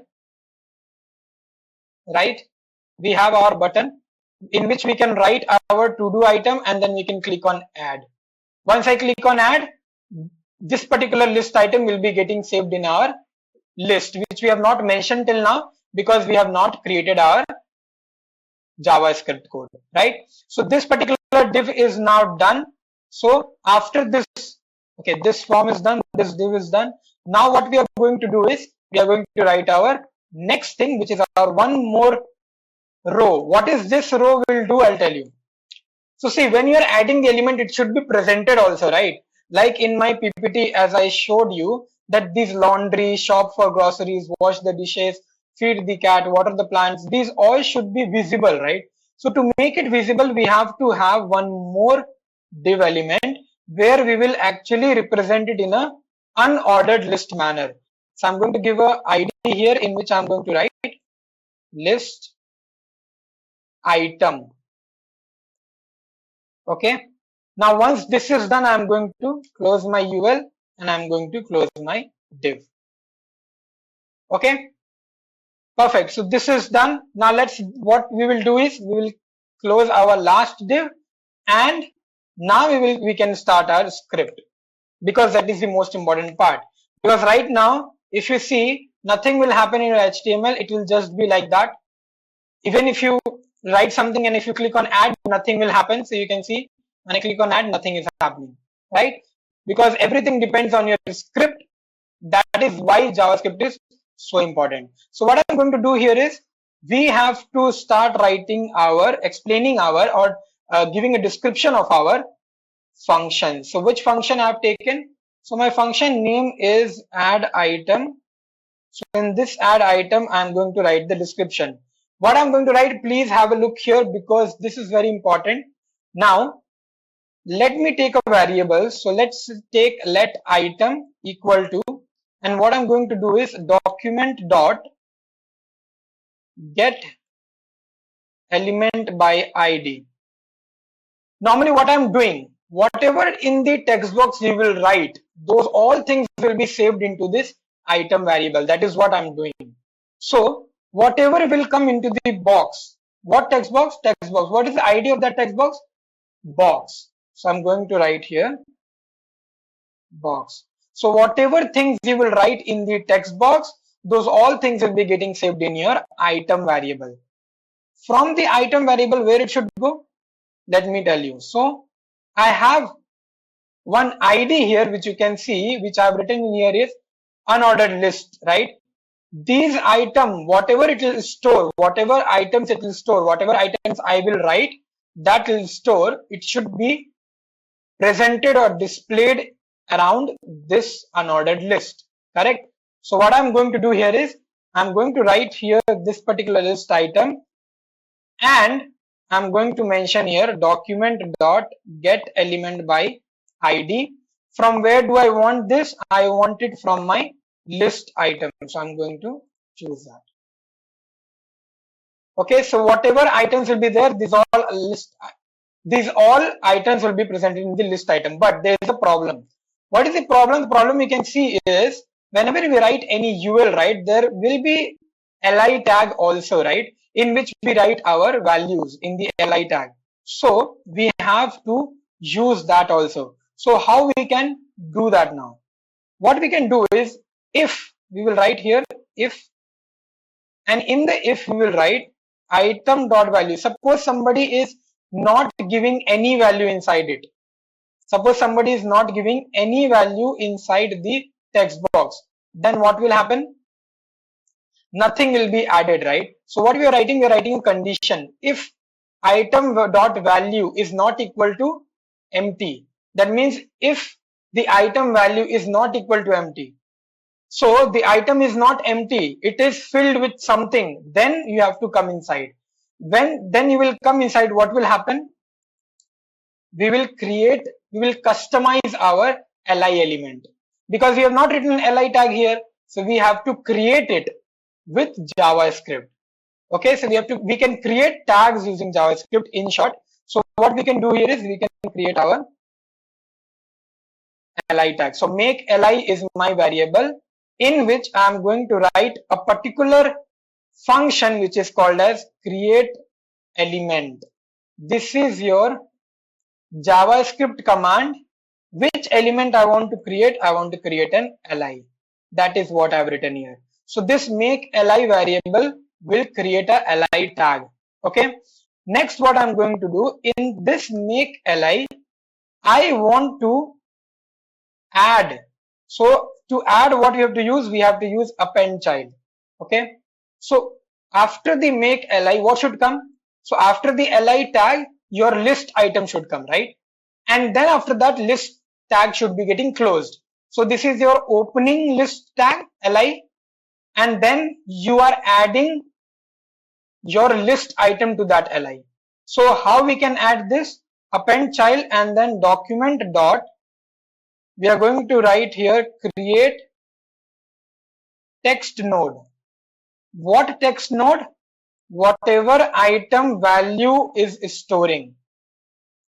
Speaker 1: right? We have our button in which we can write our to-do item, and then we can click on add. Once I click on add, this particular list item will be getting saved in our list, which we have not mentioned till now because we have not created our JavaScript code, right? So this particular div is now done. So after this, okay, this form is done, this div is done. Now what we are going to do is we are going to write our next thing, which is our one more row. What is this row will do? I'll tell you. So see, when you are adding the element, it should be presented also, right? Like in my PPT, as I showed you, that these laundry, shop for groceries, wash the dishes, feed the cat, water the plants, these all should be visible, right? So to make it visible, we have to have one more div element where we will actually represent it in a unordered list manner. So I'm going to give a ID here in which I'm going to write list item. Okay. Now once this is done, I'm going to close my UL and I'm going to close my div. Okay. Perfect. So this is done. Now what we will do is we will close our last div, and now we can start our script, because that is the most important part. Because right now, if you see, nothing will happen in your HTML. It will just be like that. Even if you write something and if you click on add, nothing will happen. So you can see when I click on add, nothing is happening, right? Because everything depends on your script. That is why JavaScript is so important. So what I'm going to do here is we have to start writing explaining or giving a description of our function. So which function I have taken? So my function name is add item. So in this add item, I'm going to write the description. What I'm going to write, please have a look here because this is very important. Now, let me take a variable. So let's take let item equal to, and what I'm going to do is document dot get element by ID. Normally what I'm doing, whatever in the text box you will write, those all things will be saved into this item variable. That is what I'm doing. So whatever will come into the box, what text box? Text box. What is the ID of that text box? Box. So I'm going to write here box. So whatever things you will write in the text box, those all things will be getting saved in your item variable. From the item variable, where it should go? Let me tell you. So I have one ID here, which you can see, which I have written in here is unordered list, right? These item, whatever it will store, whatever items it will store, whatever items I will write, that will store, it should be presented or displayed around this unordered list, correct? So what I'm going to do here is I'm going to write here this particular list item, and I'm going to mention here document dot get element by ID. From where do I want this? I want it from my list item. So I'm going to choose that. Okay, so whatever items will be there, these all items will be presented in the list item. But there is a problem. What is the problem? The problem you can see is whenever we write any UL, right, there will be li tag also, right, in which we write our values in the li tag. So we have to use that also. So how we can do that now? What we can do is if we will write here if, and in the if we will write item dot value. Suppose somebody is not giving any value inside it. Suppose somebody is not giving any value inside the text box, then what will happen? Nothing will be added, right? So what we are writing a condition. If item dot value is not equal to empty, that means if the item value is not equal to empty, so the item is not empty, it is filled with something, then you have to come inside. Then you will come inside, what will happen? We will customize our li element, because we have not written an li tag here, so we have to create it with JavaScript. Okay, so we can create tags using JavaScript in short. So what we can do here is we can create our li tag. So make li is my variable in which I am going to write a particular function which is called as create element. This is your JavaScript command. Which element I want to create? I want to create an li. That is what I have written here. So this make li variable will create a li tag. Okay. Next, what I'm going to do in this make li, I want to add. So to add, what we have to use? We have to use append child. Okay. So after the make li, what should come? So after the li tag, your list item should come, right? And then after that, list tag should be getting closed. So this is your opening list tag li, and then you are adding your list item to that li. So how we can add this? Append child and then document dot. We are going to write here create text node. What text node? Whatever item value is storing.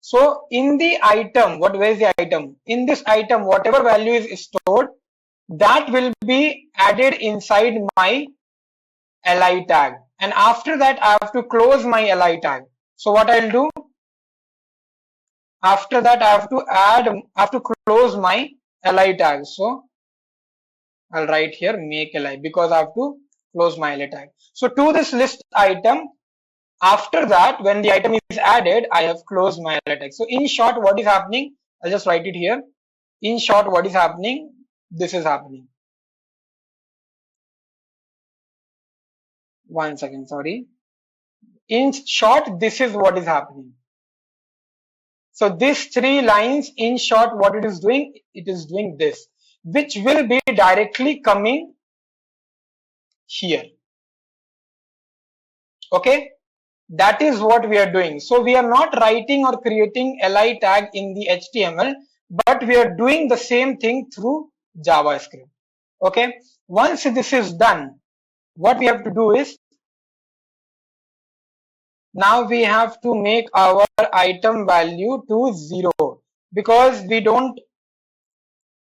Speaker 1: So in the item, where is the item? In this item, whatever value is stored, that will be added inside my li tag. And after that, I have to close my li tag. So what I'll do? After that, I have to close my li tag. So I'll write here make li, because I have to close my li tag. So to this list item, after that, when the item is added, I have closed my li tag. So in short, what is happening? I'll just write it here. In short, what is happening? This is happening. One second, sorry. In short, this is what is happening. So these 3 lines, in short, what it is doing? It is doing this, which will be directly coming here. Okay. That is what we are doing. So we are not writing or creating li tag in the HTML, but we are doing the same thing through JavaScript. Okay. Once this is done, what we have to do is, now we have to make our item value to 0, because we don't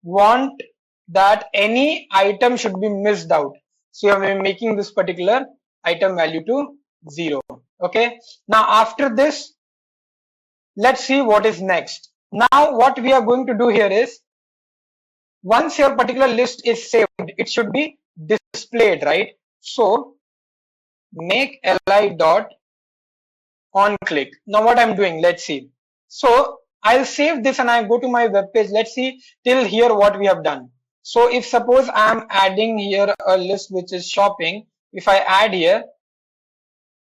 Speaker 1: want that any item should be missed out. So we are making this particular item value to 0. Okay. Now after this, let's see what is next. Now what we are going to do here is, once your particular list is saved, it should be displayed, right? So make li dot on click. Now what I'm doing, let's see. So I'll save this and I go to my web page. Let's see till here what we have done. So if suppose I'm adding here a list which is shopping, if I add here,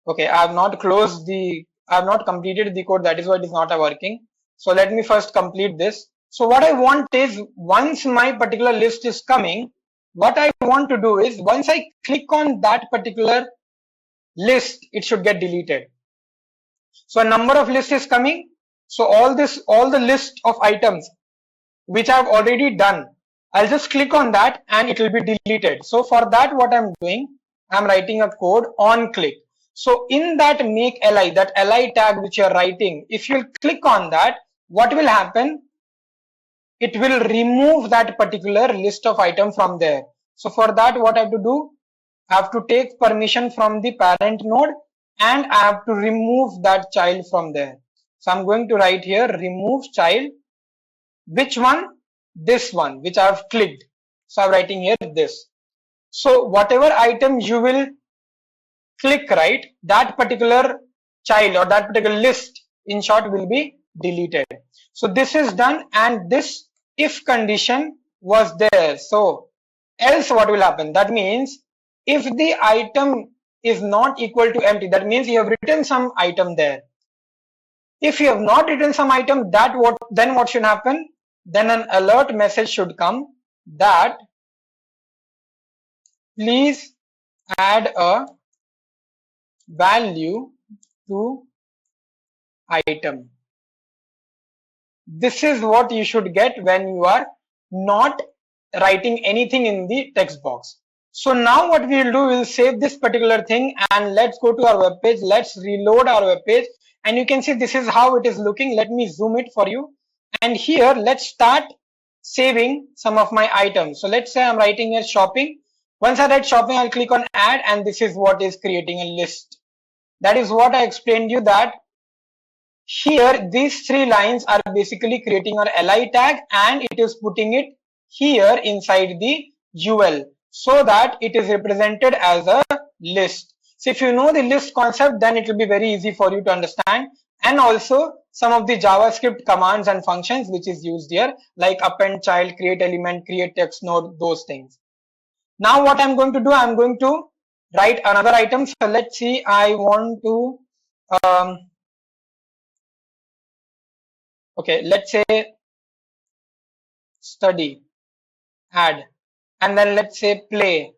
Speaker 1: okay, I have not completed the code, that is why it is not working. So let me first complete this. So what I want is, once my particular list is coming, what I want to do is, once I click on that particular list, it should get deleted. So a number of list is coming. So all the list of items which I've already done, I'll just click on that and it will be deleted. So for that, what I'm doing, I'm writing a code on click. So in that make li, that li tag which you're writing, if you click on that, what will happen? It will remove that particular list of items from there. So for that, what I have to do? I have to take permission from the parent node and I have to remove that child from there. So I'm going to write here remove child. Which one? This one, which I have clicked. So I'm writing here this. So whatever item you will click, right, that particular child or that particular list, in short, will be deleted. So this is done, and this if condition was there. So else what will happen? That means if the item is not equal to empty, that means you have written some item there. If you have not written some item, then what should happen? Then an alert message should come that please add a value to item. This is what you should get when you are not writing anything in the text box. So now what we will do, we'll save this particular thing and let's go to our web page. Let's reload our web page, and you can see this is how it is looking. Let me zoom it for you. And here, let's start saving some of my items. So let's say I'm writing here shopping. Once I write shopping, I'll click on add, and this is what is creating a list. That is what I explained you, that here these three lines are basically creating our li tag, and it is putting it here inside the UL so that it is represented as a list. So if you know the list concept, then it will be very easy for you to understand, and also some of the JavaScript commands and functions which is used here, like append child, create element, create text node, those things. Now what I'm going to do, I'm going to write another item. So let's see, I want to okay, let's say study, add, and then let's say play,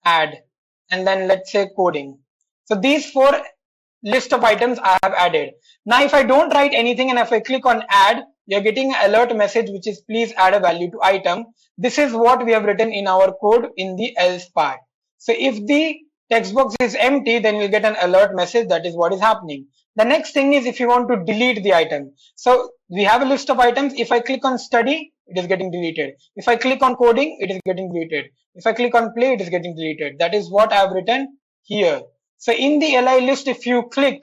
Speaker 1: add, and then let's say coding. So these four list of items I have added. Now if I don't write anything and if I click on add, you're getting an alert message which is please add a value to item. This is what we have written in our code in the else part. So if the text box is empty, then you'll get an alert message. That is what is happening. The next thing is if you want to delete the item. So we have a list of items. If I click on study, it is getting deleted. If I click on coding, it is getting deleted. If I click on play, it is getting deleted. That is what I have written here. So in the li list, if you click,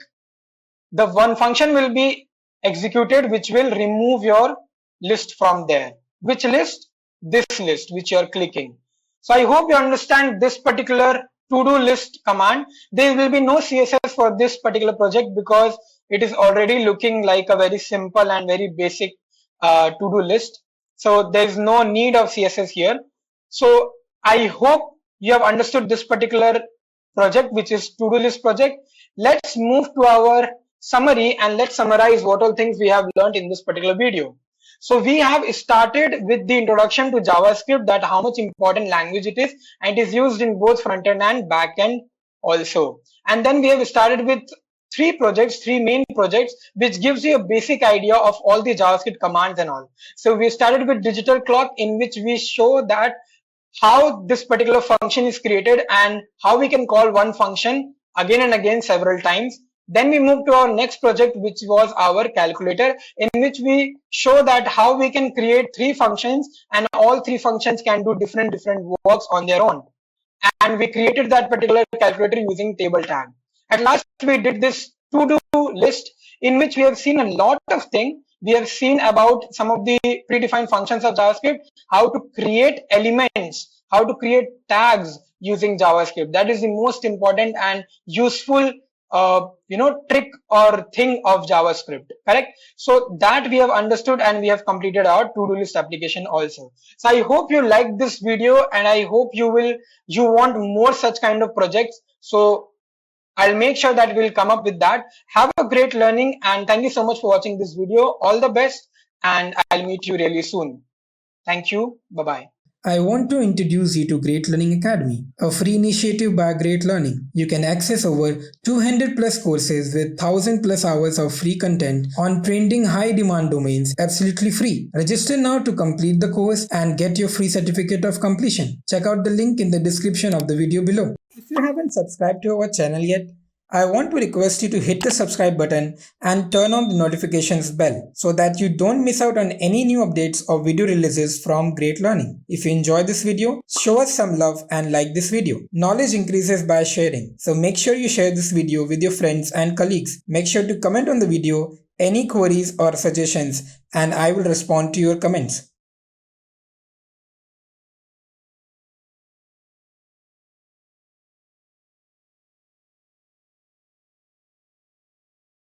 Speaker 1: the one function will be executed which will remove your list from there. Which list? This list which you are clicking. So I hope you understand this particular to-do list command. There will be no CSS for this particular project because it is already looking like a very simple and very basic to-do list. So there is no need of CSS here. So I hope you have understood this particular project, which is to-do list project. Let's move to our summary and let's summarize what all things we have learned in this particular video. So we have started with the introduction to JavaScript, that how much important language it is, and it is used in both front end and back end also. And then we have started with three main projects, which gives you a basic idea of all the JavaScript commands and all. So we started with digital clock, in which we show that how this particular function is created and how we can call one function again and again several times. Then we move to our next project, which was our calculator, in which we show that how we can create three functions and all three functions can do different works on their own. And we created that particular calculator using table tag. At last, we did this to-do list, in which we have seen a lot of things. We have seen about some of the predefined functions of JavaScript, how to create elements, how to create tags using JavaScript. That is the most important and useful trick or thing of JavaScript, correct? So that we have understood and we have completed our to-do list application also. So I hope you liked this video and I hope you want more such kind of projects. So I'll make sure that we'll come up with that. Have a great learning and thank you so much for watching this video. All the best and I'll meet you really soon. Thank you. Bye-bye.
Speaker 2: I want to introduce you to Great Learning Academy, a free initiative by Great Learning. You can access over 200 plus courses with 1000 plus hours of free content on trending high demand domains absolutely free. Register now to complete the course and get your free certificate of completion. Check out the link in the description of the video below. If you haven't subscribed to our channel yet, I want to request you to hit the subscribe button and turn on the notifications bell so that you don't miss out on any new updates or video releases from Great Learning. If you enjoyed this video, show us some love and like this video. Knowledge increases by sharing, so make sure you share this video with your friends and colleagues. Make sure to comment on the video any queries or suggestions and I will respond to your comments.